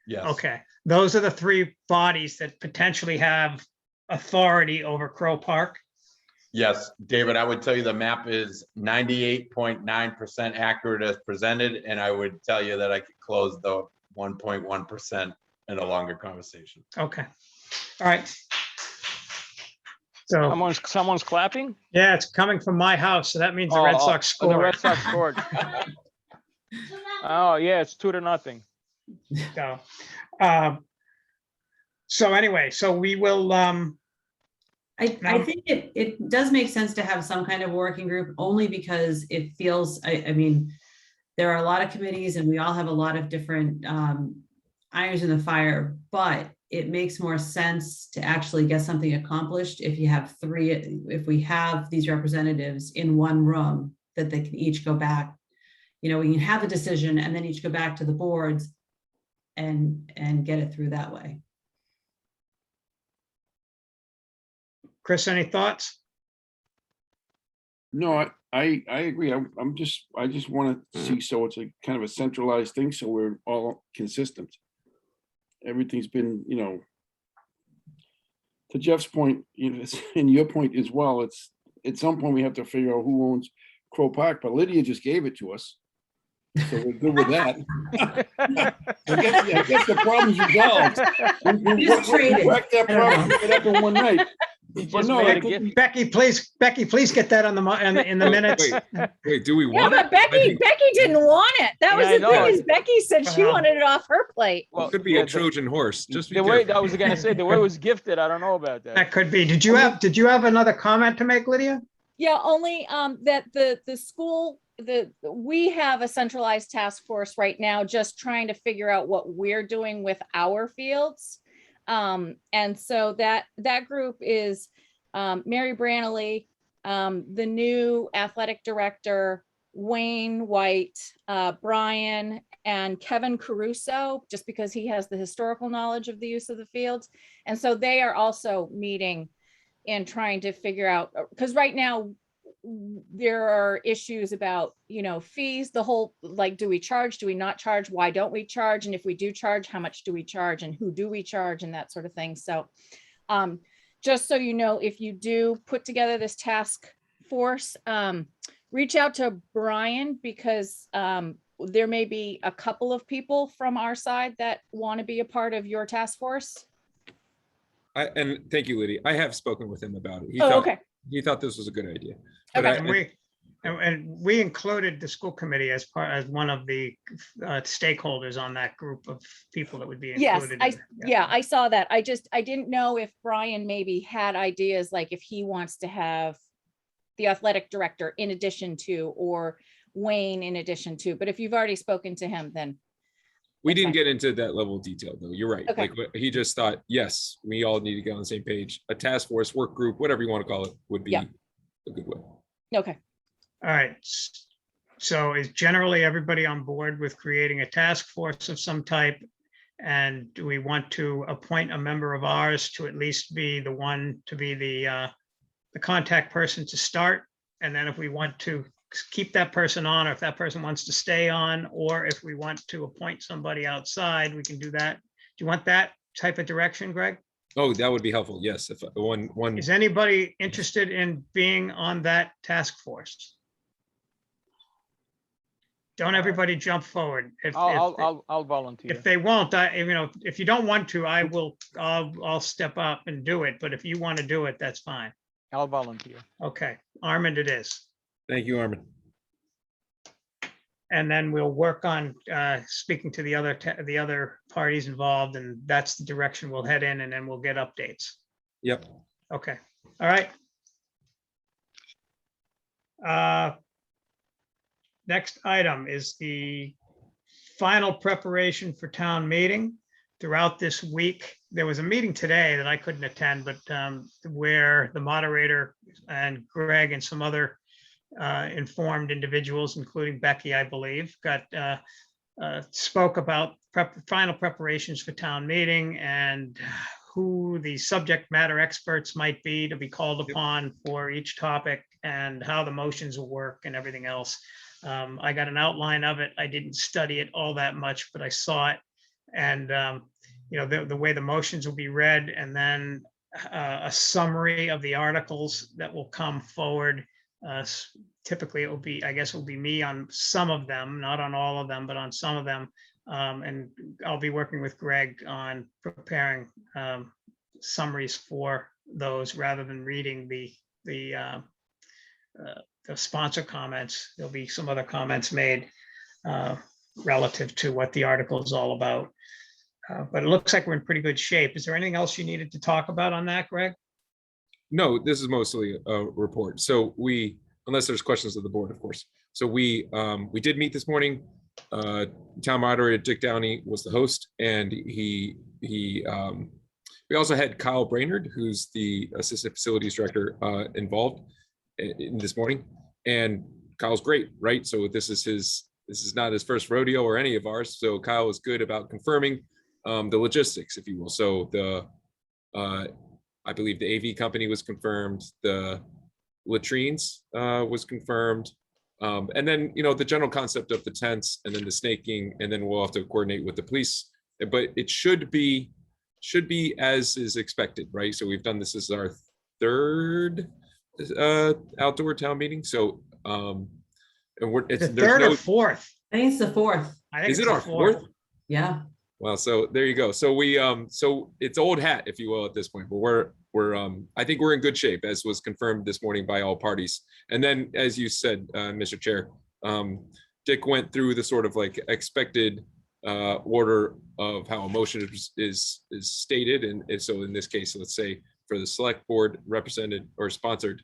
Yes. Okay, those are the three bodies that potentially have authority over Crow Park? Yes, David, I would tell you the map is 98.9% accurate as presented, and I would tell you that I could close the 1.1% in a longer conversation. Okay, all right. So Someone's clapping? yeah, it's coming from my house, so that means the Red Sox scored. The Red Sox scored. Oh, yeah, it's 2-0. So anyway, so we will, I think it does make sense to have some kind of working group, only because it feels, I mean, there are a lot of committees and we all have a lot of different irons in the fire, but it makes more sense to actually get something accomplished if you have three, if we have these representatives in one room that they can each go back. You know, we can have a decision and then each go back to the boards and get it through that way. Chris, any thoughts? No, I agree. I just want to see, so it's a kind of a centralized thing, so we're all consistent. Everything's been, you know, to Jeff's point, you know, and your point as well, it's at some point we have to figure out who owns Crow Park, but Lydia just gave it to us. So we're good with that. I guess the problem's resolved. We wrecked that problem right up in one night. But no, Becky, please get that on in the minutes. Wait, do we Yeah, want but it? Becky didn't want it. That was Yeah, the I know. thing, is Becky said she wanted it off her plate. It could be a Trojan horse. Just be The way careful. I was gonna say, the way it was gifted, I don't know about that. That could be. Did you have another comment to make, Lydia? Yeah, only that the school, we have a centralized task force right now, just trying to figure out what we're doing with our fields. And so that group is Mary Branley, the new athletic director, Wayne White, Brian, and Kevin Caruso, just because he has the historical knowledge of the use of the fields. And so they are also meeting and trying to figure out, because right now there are issues about, you know, fees, the whole, like, do we charge, do we not charge, why don't we charge, and if we do charge, how much do we charge, and who do we charge, and that sort of thing. So just so you know, if you do put together this task force, reach out to Brian, because there may be a couple of people from our side that want to be a part of your task force. And thank you, Lydia. I have spoken with him about it. Okay. He thought this was a good idea. But Okay. And we included the school committee as one of the stakeholders on that group of people that would be included. Yes, I saw that. I didn't know if Brian maybe had ideas, like if he wants to have the athletic director in addition to, or Wayne in addition to, but if you've already spoken to him, then. we didn't get into that level of detail, though. You're right. Okay. Like, he just thought, yes, we all need to get on the same page. A task force, work group, whatever you want to call it, would be a good way. Okay. All right. So is generally everybody on board with creating a task force of some type? And do we want to appoint a member of ours to at least be the one to be the contact person to start? And then if we want to keep that person on, or if that person wants to stay on, or if we want to appoint somebody outside, we can do that. Do you want that type of direction, Greg? Oh, that would be helpful. Yes. If one Is anybody interested in being on that task force? Don't everybody jump forward. I'll volunteer. If they won't, if you don't want to, I'll step up and do it. But if you want to do it, that's fine. I'll volunteer. Okay, Armand it is. Thank you, Armin. And then we'll work on speaking to the other parties involved, and that's the direction we'll head in, and then we'll get updates. Yep. Okay, all right. Next item is the final preparation for town meeting. Throughout this week, there was a meeting today that I couldn't attend, but where the moderator and Greg and some other informed individuals, including Becky, I believe, spoke about final preparations for town meeting and who the subject matter experts might be to be called upon for each topic and how the motions will work and everything else. I got an outline of it. I didn't study it all that much, but I saw it. And the way the motions will be read, and then a summary of the articles that will come forward. Typically, it will be, I guess, it will be me on some of them, not on all of them, but on some of them. And I'll be working with Greg on preparing summaries for those rather than reading the sponsor comments. There'll be some other comments made relative to what the article is all about. But it looks like we're in pretty good shape. Is there anything else you needed to talk about on that, Greg? No, this is mostly a report. So unless there's questions of the board, of course. So we did meet this morning. Town moderator Dick Downey was the host, and we also had Kyle Brainerd, who's the assistant facilities director, involved in this morning. And Kyle's great, right? So this is not his first rodeo or any of ours. So Kyle was good about confirming the logistics, if you will. So I believe the AV company was confirmed, the latrines was confirmed. And then, the general concept of the tents and then the snaking, and then we'll have to coordinate with the police, but it should be as is expected, right? So we've done this as our third outdoor town meeting. So, and The third or fourth? I think it's the fourth. I think Is it's it the our fourth? Yeah. Well, so there you go. So so it's old hat, if you will, at this point, but I think we're in good shape, as was confirmed this morning by all parties. And then, as you said, Mr. Chair, Dick went through the sort of like expected order of how a motion is stated. And so in this case, let's say for the select board represented or sponsored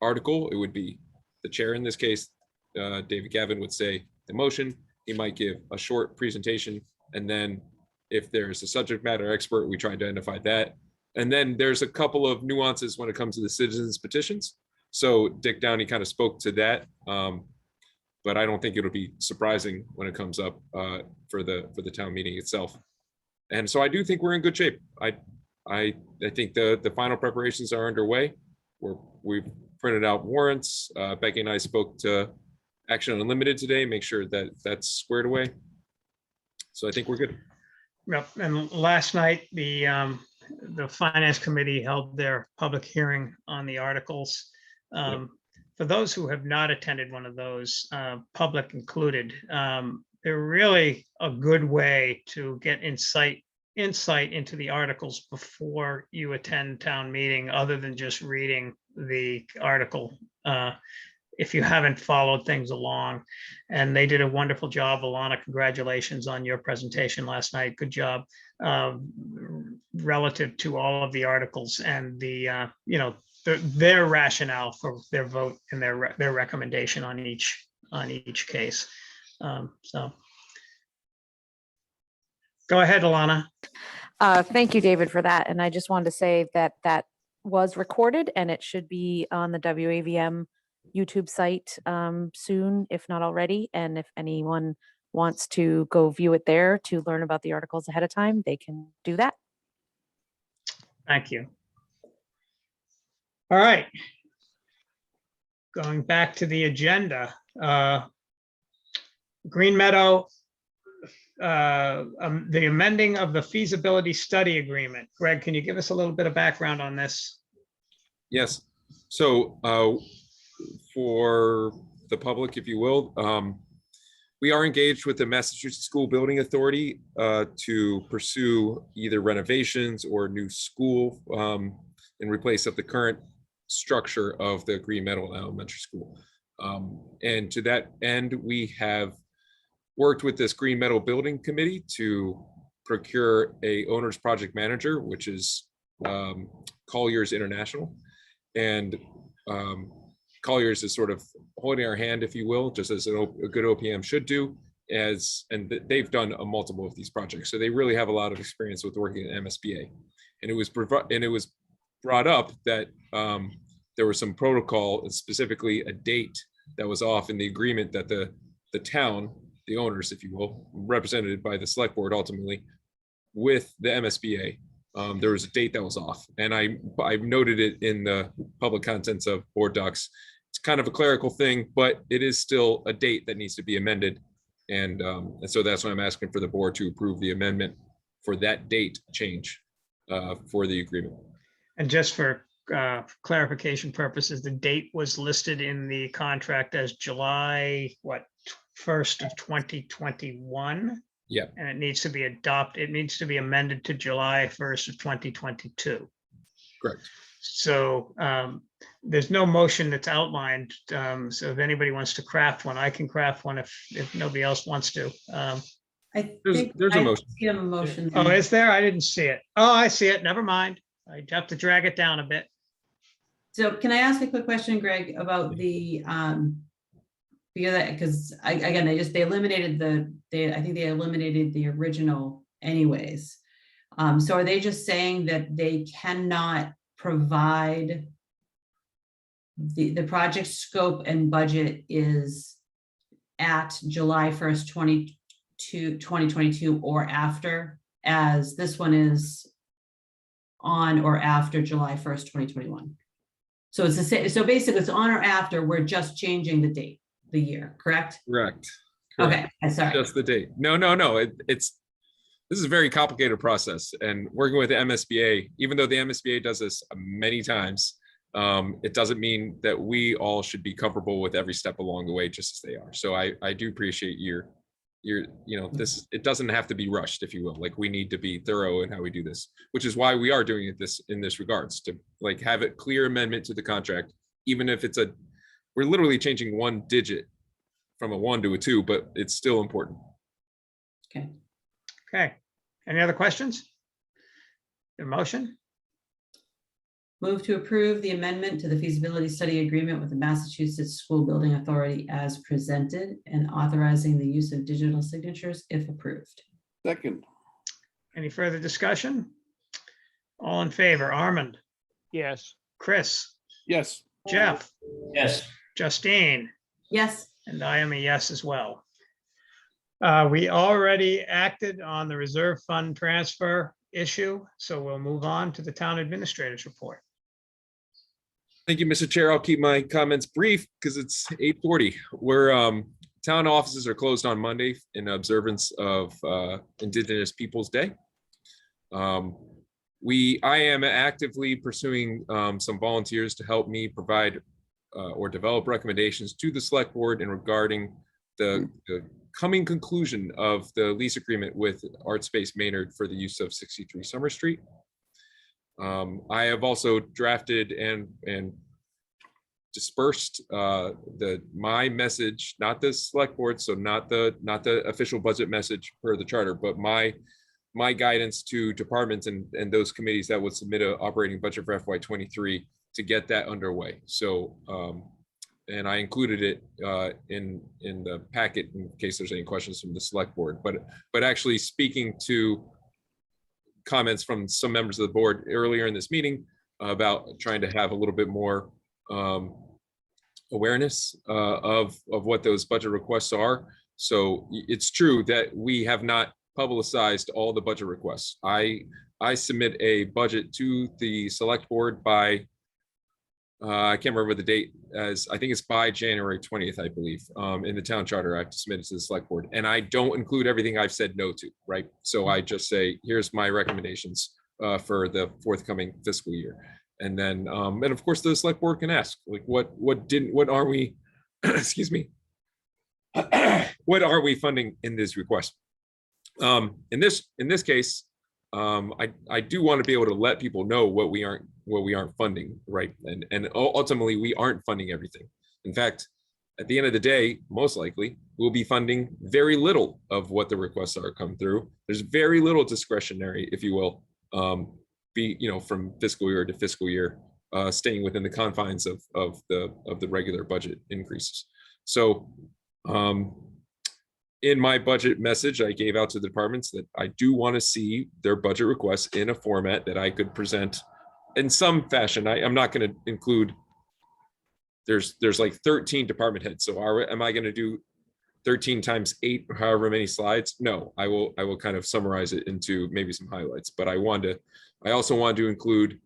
article, it would be the chair in this case, David Gavin, would say the motion. He might give a short presentation, and then if there's a subject matter expert, we try to identify that. And then there's a couple of nuances when it comes to the citizens petitions. So Dick Downey kind of spoke to that, but I don't think it'll be surprising when it comes up for the town meeting itself. And so I do think we're in good shape. I think the final preparations are underway. We've printed out warrants. Becky and I spoke to Action Unlimited today, make sure that that's squared away. So I think we're good. Yep. And last night, the finance committee held their public hearing on the articles. For those who have not attended one of those, public included, they're really a good way to get insight into the articles before you attend town meeting, other than just reading the article. If you haven't followed things along, and they did a wonderful job. Alana, congratulations on your presentation last night. Good job relative to all of the articles and their rationale for their vote and their recommendation on each case. So go ahead, Alana. Thank you, David, for that. And I just wanted to say that was recorded, and it should be on the WAVM YouTube site soon, if not already. And if anyone wants to go view it there to learn about the articles ahead of time, they can do that. Thank you. All right. Going back to the agenda, Green Meadow, the amending of the feasibility study agreement. Greg, can you give us a little bit of background on this? Yes. So for the public, if you will, we are engaged with the Massachusetts School Building Authority to pursue either renovations or new school in replace of the current structure of the Green Meadow Elementary School. And to that end, we have worked with this Green Meadow Building Committee to procure a owner's project manager, which is Colliers International. And Colliers is sort of holding our hand, if you will, just as a good OPM should do, and they've done a multiple of these projects. So they really have a lot of experience with working at MSBA. And it was brought up that there was some protocol, and specifically a date that was off in the agreement that the town, the owners, if you will, represented by the select board ultimately with the MSBA, there was a date that was off. And I noted it in the public contents of board docs. It's kind of a clerical thing, but it is still a date that needs to be amended. And so that's why I'm asking for the board to approve the amendment for that date change for the agreement. And just for clarification purposes, the date was listed in the contract as July, 1st of 2021? Yeah. And it needs to be it needs to be amended to July 1st of 2022. Correct. So there's no motion that's outlined. So if anybody wants to craft one, I can craft one if nobody else wants to. There's a motion. See a motion. Oh, is there? I didn't see it. Oh, I see it. Never mind. I have to drag it down a bit. So can I ask a quick question, Greg, about the, because again, they eliminated I think they eliminated the original anyways. So are they just saying that they cannot provide the project scope and budget is at July 1st, 2022 or after, as this one is on or after July 1st, 2021? So it's the same. So basically it's on or after, we're just changing the date, the year, correct? Correct. Okay, I'm sorry. Just the date. No. This is a very complicated process, and working with the MSBA, even though the MSBA does this many times, it doesn't mean that we all should be comfortable with every step along the way, just as they are. So I do appreciate your, it doesn't have to be rushed, if you will. Like, we need to be thorough in how we do this, which is why we are doing it in this regards, to like have a clear amendment to the contract, even if we're literally changing one digit from a 1 to a 2, but it's still important. Okay. Okay. Any other questions? The motion? Move to approve the amendment to the feasibility study agreement with the Massachusetts School Building Authority as presented and authorizing the use of digital signatures if approved. Second. Any further discussion? All in favor? Armand? Yes. Chris? Yes. Jeff? Yes. Justine? Yes. And I am a yes as well. We already acted on the reserve fund transfer issue, so we'll move on to the town administrator's report. Thank you, Mr. Chair. I'll keep my comments brief because it's 8:40. Town offices are closed on Monday in observance of Indigenous Peoples Day. I am actively pursuing some volunteers to help me provide or develop recommendations to the select board in regarding the coming conclusion of the lease agreement with Art Space Maynard for the use of 63 Summer Street. I have also drafted and dispersed my message, not the select board, so not the official budget message per the charter, but my guidance to departments and those committees that would submit an operating budget for FY23 to get that underway. So and I included it in the packet in case there's any questions from the select board. But actually, speaking to comments from some members of the board earlier in this meeting about trying to have a little bit more awareness of what those budget requests are. So it's true that we have not publicized all the budget requests. I submit a budget to the select board by I can't remember the date, as I think it's by January 20th, I believe. In the town charter, I have to submit it to the select board, and I don't include everything I've said no to, right? So I just say, here's my recommendations for the forthcoming fiscal year. And then, and of course, the select board can ask, like, what are we, excuse me, what are we funding in this request? In this case, I do want to be able to let people know what we aren't funding, right? And ultimately, we aren't funding everything. In fact, at the end of the day, most likely, we'll be funding very little of what the requests are come through. There's very little discretionary, if you will, from fiscal year to fiscal year, staying within the confines of the regular budget increases. So in my budget message, I gave out to the departments that I do want to see their budget requests in a format that I could present in some fashion. I'm not going to include, there's like 13 department heads. So am I going to do 13 times 8, however many slides? No, I will kind of summarize it into maybe some highlights, but I also wanted to include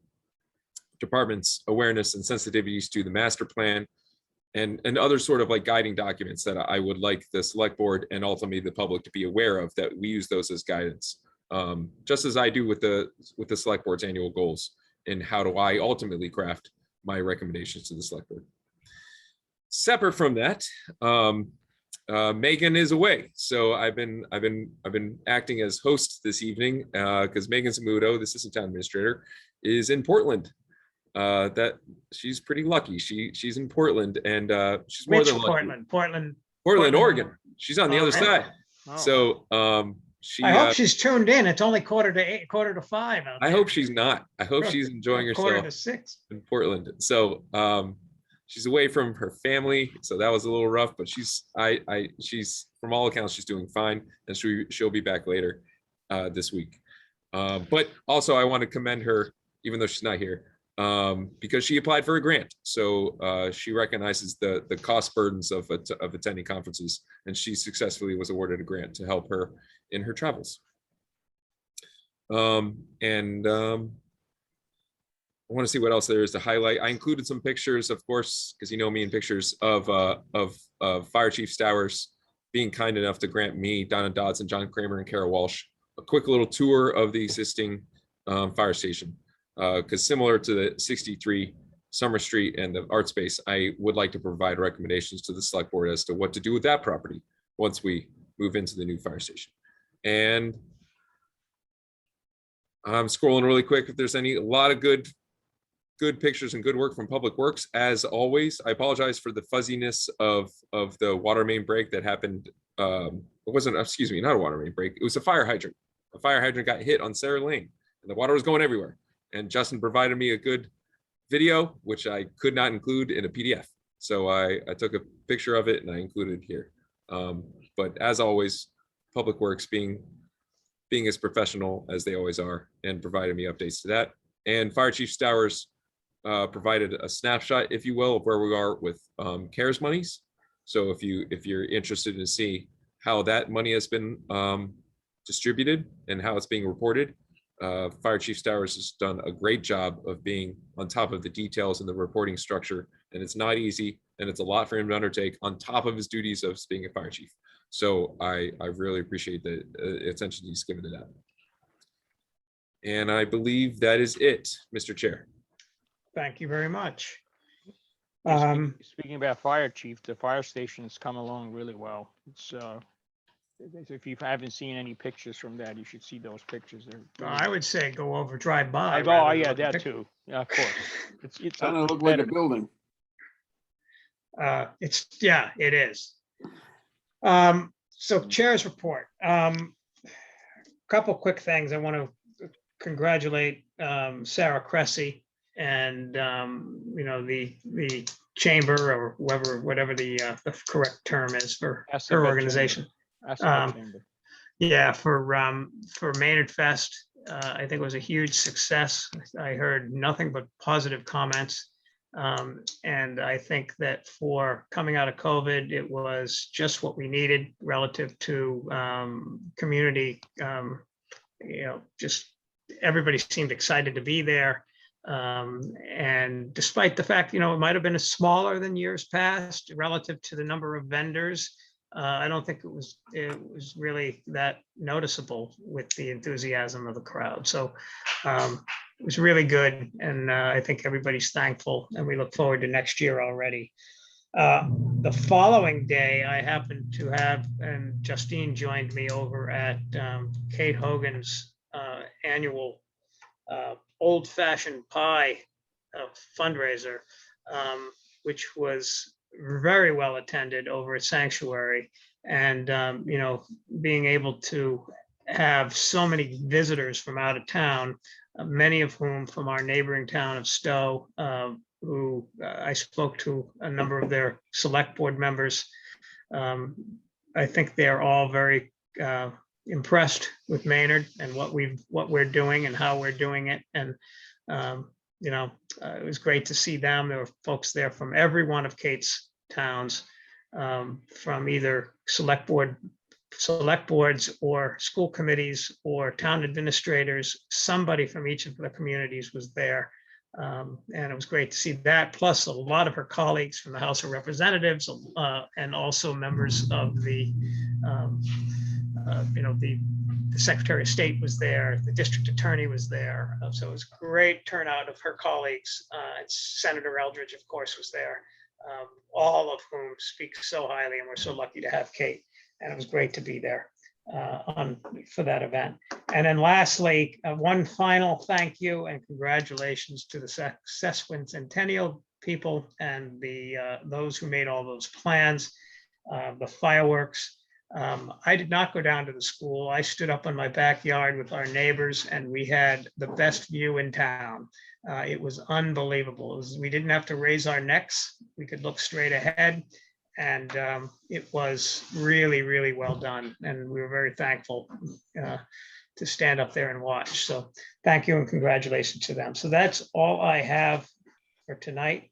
departments' awareness and sensitivities to the master plan and other sort of like guiding documents that I would like the select board and ultimately the public to be aware of, that we use those as guidance, just as I do with the select board's annual goals, and how do I ultimately craft my recommendations to the select board. Separate from that, Megan is away, so I've been acting as host this evening because Megan Zamudo, the assistant town administrator, is in Portland. That she's pretty lucky. She's in Portland, and she's more than lucky. Portland, Oregon. She's on the other really? side. So I hope she's tuned in. It's only 4:45 out I there. hope she's not. I hope she's enjoying herself 5:45 in Portland. So she's away from her family, so that was a little rough, but she's from all accounts she's doing fine, and she'll be back later this week. But also I want to commend her, even though she's not here, because she applied for a grant. So she recognizes the cost burdens of attending conferences, and she successfully was awarded a grant to help her in her travels. I want to see what else there is to highlight. I included some pictures, of course, because you know me in pictures of Fire Chief Stowers being kind enough to grant me, Donna Dodds, and John Kramer and Kara Walsh a quick little tour of the existing fire station. Because similar to the 63 Summer Street and the art space, I would like to provide recommendations to the select board as to what to do with that property once we move into the new fire station. And I'm scrolling really quick if there's a lot of good pictures and good work from Public Works. As always, I apologize for the fuzziness of the water main break that happened. It wasn't, excuse me, not a water main break. It was a fire hydrant. A fire hydrant got hit on Sarah Lane, and the water was going everywhere. And Justin provided me a good video, which I could not include in a PDF. So I took a picture of it and I included it here. But as always, Public Works being as professional as they always are, and provided me updates to that. And Fire Chief Stowers provided a snapshot, if you will, of where we are with CARES monies. So if you're interested to see how that money has been distributed and how it's being reported, Fire Chief Stowers has done a great job of being on top of the details and the reporting structure. And it's not easy, and it's a lot for him to undertake on top of his duties of being a fire chief. So I really appreciate the attention he's given to that. And I believe that is it, Mr. Chair. Thank you very much. Speaking about fire chief, the fire station has come along really well. It's if you haven't seen any pictures from that, you should see those pictures. I would say go over, drive by. Oh rather than yeah, look at that too. Yeah, of course. It's Kind of look like a building. Yeah, it is. So chair's report. Couple quick things. I want to congratulate Sarah Cressy and the chamber, or whatever the correct term is for her organization. Yeah, for Maynard Fest, I think it was a huge success. I heard nothing but positive comments. And I think that for coming out of COVID, it was just what we needed relative to community. Just everybody seemed excited to be there. And despite the fact, it might have been smaller than years past relative to the number of vendors, I don't think it was really that noticeable with the enthusiasm of the crowd. So it was really good, and I think everybody's thankful, and we look forward to next year already. The following day, I happened to have, and Justine joined me over at Kate Hogan's annual old-fashioned pie fundraiser, which was very well attended over at Sanctuary. And, being able to have so many visitors from out of town, many of whom from our neighboring town of Stowe, who I spoke to a number of their select board members. I think they're all very impressed with Maynard and what we're doing and how we're doing it. And, it was great to see them. There were folks there from every one of Kate's towns, from either select boards or school committees or town administrators. Somebody from each of the communities was there. And it was great to see that, plus a lot of her colleagues from the House of Representatives, and also members of the Secretary of State was there, the district attorney was there. So it was a great turnout of her colleagues. And Senator Eldridge, of course, was there, all of whom speak so highly, and we're so lucky to have Kate. And it was great to be there for that event. And then lastly, one final thank you and congratulations to the sesquicentennial people and those who made all those plans, the fireworks. I did not go down to the school. I stood up in my backyard with our neighbors and we had the best view in town. It was unbelievable. We didn't have to raise our necks. We could look straight ahead. And it was really, really well done. And we were very thankful to stand up there and watch. So thank you and congratulations to them. So that's all I have for tonight.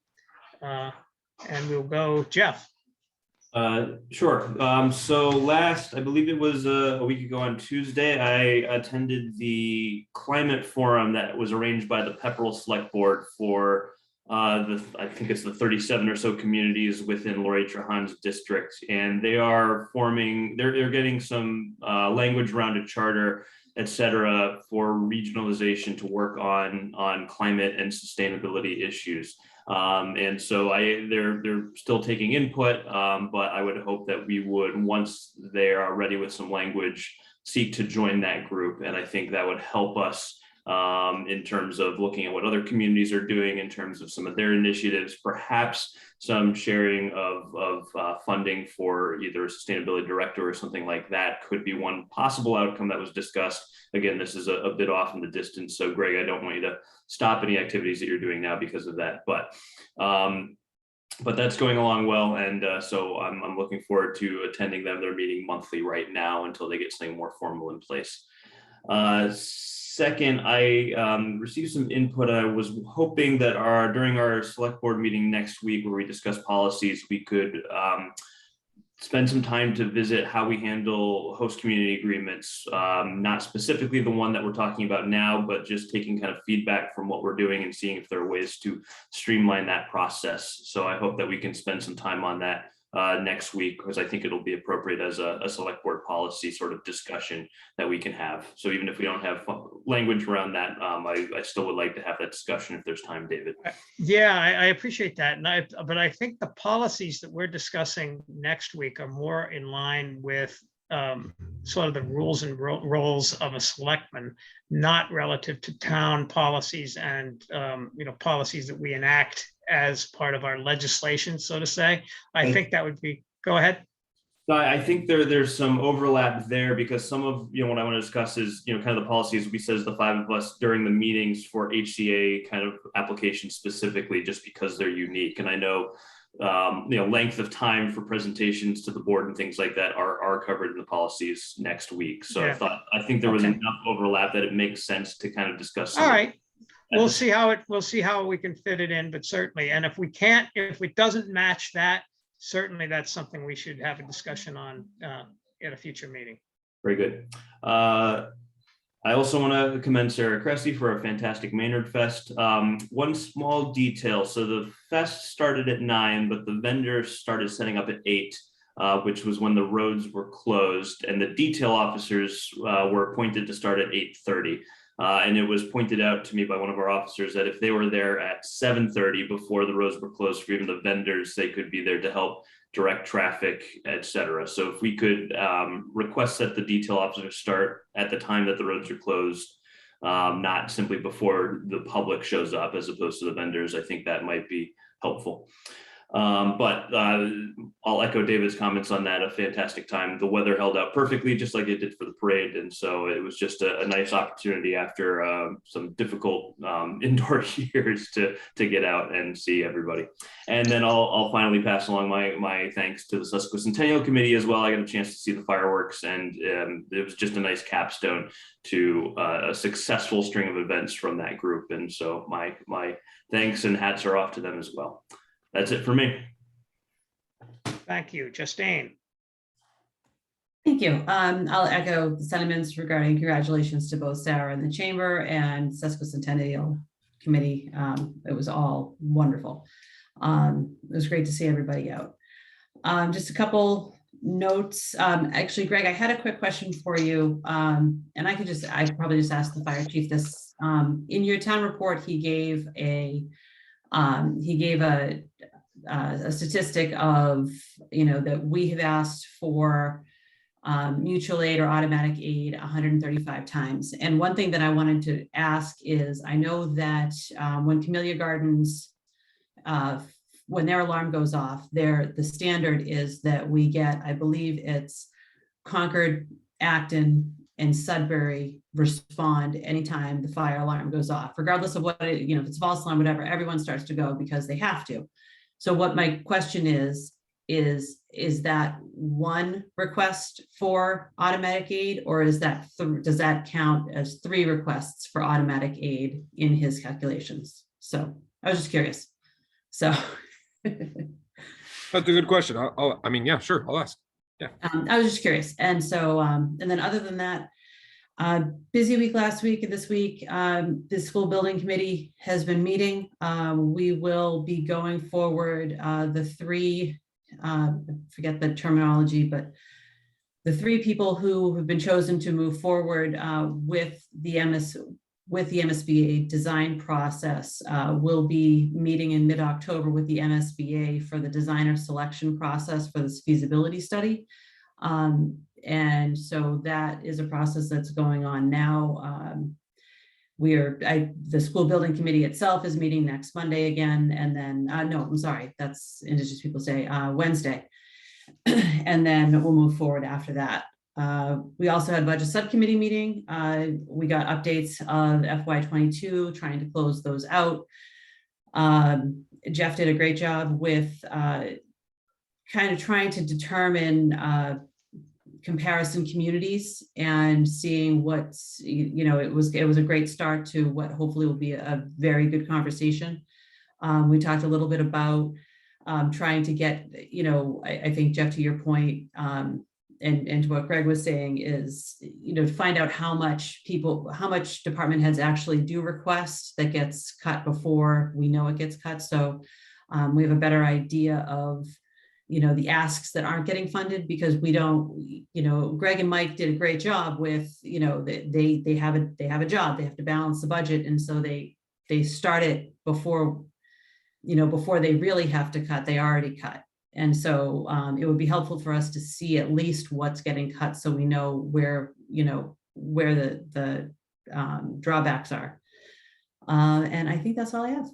And we'll go, Jeff. Sure. So last, I believe it was a week ago on Tuesday, I attended the climate forum that was arranged by the Pepperell Select Board for I think it's the 37 or so communities within Lori Trahan's district, and they are they're getting some language around a charter, et cetera, for regionalization to work on climate and sustainability issues. And so they're still taking input, but I would hope that we would, once they are ready with some language, seek to join that group. And I think that would help us in terms of looking at what other communities are doing in terms of some of their initiatives, perhaps some sharing of funding for either a sustainability director or something like that could be one possible outcome that was discussed. Again, this is a bit off in the distance. So Greg, I don't want you to stop any activities that you're doing now because of that, but that's going along well. And so I'm looking forward to attending them. They're meeting monthly right now until they get something more formal in place. Second, I received some input. I was hoping that during our select board meeting next week, where we discuss policies, we could spend some time to visit how we handle host community agreements, not specifically the one that we're talking about now, but just taking kind of feedback from what we're doing and seeing if there are ways to streamline that process. So I hope that we can spend some time on that next week, because I think it'll be appropriate as a select board policy sort of discussion that we can have. So even if we don't have language around that, I still would like to have that discussion if there's time, David. Yeah, I appreciate that. But I think the policies that we're discussing next week are more in line with sort of the rules and roles of a selectman, not relative to town policies and policies that we enact as part of our legislation, so to say. I think that would be, go ahead. I think there's some overlap there, because some of what I want to discuss is kind of the policies we says the five of us during the meetings for HCA kind of applications specifically, just because they're unique. And I know length of time for presentations to the board and things like that are covered in the policies next week. So yeah. I think there was enough overlap that it makes sense to kind of discuss. All right. We'll see how we can fit it in, but certainly. And if it doesn't match that, certainly that's something we should have a discussion on at a future meeting. Very good. I also want to commend Sarah Cressy for a fantastic Maynard Fest. One small detail. So the fest started at 9, but the vendors started setting up at 8, which was when the roads were closed, and the detail officers were appointed to start at 8:30. And it was pointed out to me by one of our officers that if they were there at 7:30 before the roads were closed for even the vendors, they could be there to help direct traffic, et cetera. So if we could request that the detail officers start at the time that the roads are closed, not simply before the public shows up as opposed to the vendors, I think that might be helpful. But I'll echo David's comments on that. A fantastic time. The weather held out perfectly, just like it did for the parade. And so it was just a nice opportunity after some difficult indoor years to get out and see everybody. And then I'll finally pass along my thanks to the Sesquicentennial Committee as well. I got a chance to see the fireworks, and it was just a nice capstone to a successful string of events from that group. And so my thanks and hats are off to them as well. That's it for me. Thank you. Justine. Thank you. I'll echo the sentiments regarding congratulations to both Sarah and the Chamber and Sesquicentennial Committee. It was all wonderful. It was great to see everybody out. Just a couple notes. Actually, Greg, I had a quick question for you. And I could probably just ask the fire chief this. In your town report, he gave a statistic of, that we have asked for mutual aid or automatic aid 135 times. And one thing that I wanted to ask is, I know that when Camellia Gardens, when their alarm goes off, the standard is that we get, I believe it's Concord, Acton, and Sudbury respond anytime the fire alarm goes off, regardless of what, if it's false alarm, whatever, everyone starts to go because they have to. So what my question is that one request for automatic aid, or is that, does that count as 3 requests for automatic aid in his calculations? So I was just curious. So. That's a good question. I mean, yeah, sure, I'll ask. Yeah. I was just curious. And so, and then other than that, busy week last week and this week, the school building committee has been meeting. We will be going forward, the 3, I forget the terminology, but the 3 people who have been chosen to move forward with the MSBA design process will be meeting in mid-October with the MSBA for the designer selection process for this feasibility study. And so that is a process that's going on now. The school building committee itself is meeting next Monday again, and then, no, I'm sorry, that's Indigenous Peoples Day, Wednesday. And then we'll move forward after that. We also had budget subcommittee meeting. We got updates of FY22, trying to close those out. Jeff did a great job with kind of trying to determine comparison communities and seeing what's, it was a great start to what hopefully will be a very good conversation. We talked a little bit about trying to get, I think, Jeff, to your point, and to what Greg was saying is, to find out how much department heads actually do request that gets cut before we know it gets cut. So we have a better idea of, the asks that aren't getting funded, because we don't, Greg and Mike did a great job with, they have a job, they have to balance the budget. And so they start it before, before they really have to cut, they already cut. And so it would be helpful for us to see at least what's getting cut, so we know where the drawbacks are. And I think that's all I have.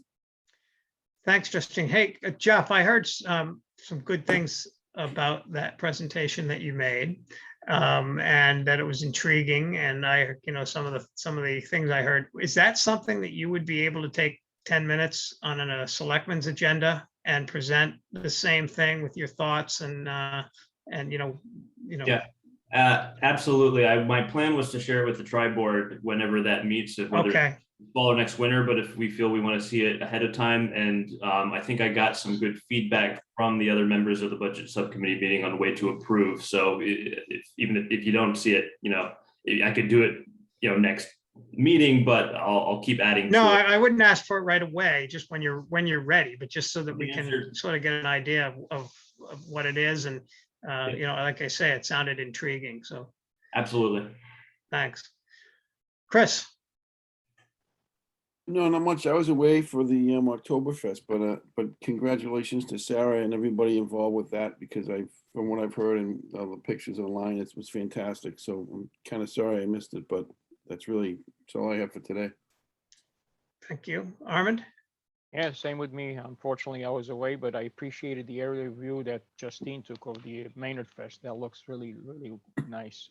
Thanks, Justine. Hey, Jeff, I heard some good things about that presentation that you made, and that it was intriguing. And I, some of the things I heard, is that something that you would be able to take 10 minutes on a selectman's agenda and present the same thing with your thoughts and Yeah, absolutely. My plan was to share it with the tri-board whenever that meets, whether okay. fall or next winter, but if we feel we want to see it ahead of time. And I think I got some good feedback from the other members of the budget subcommittee meeting on the way to approve. So even if you don't see it, I could do it, next meeting, but I'll keep adding. No, I wouldn't ask for it right away, just when you're ready, but just so that we can sort of get an idea of what it is. And, like I say, it sounded intriguing. So. Absolutely. Thanks. Chris. No, not much. I was away for the Oktoberfest, but congratulations to Sarah and everybody involved with that, because from what I've heard and all the pictures online, it was fantastic. So I'm kind of sorry I missed it, but that's all I have for today. Thank you. Armand? Yeah, same with me. Unfortunately, I was away, but I appreciated the aerial view that Justine took of the Maynard Fest. That looks really, really nice.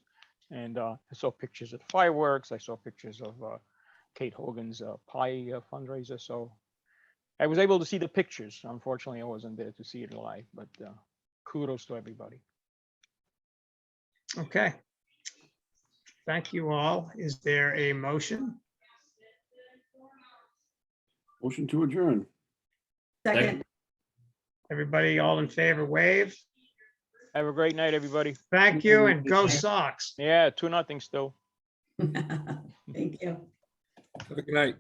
And I saw pictures of fireworks. I saw pictures of Kate Hogan's pie fundraiser. So I was able to see the pictures. Unfortunately, I wasn't there to see it live, but kudos to everybody. Okay. Thank you all. Is there a motion? Motion to adjourn. Second. Everybody, all in favor, wave. Have a great night, everybody. Thank you, and go Sox. Yeah, 2-0 still. Thank you. Have a good night.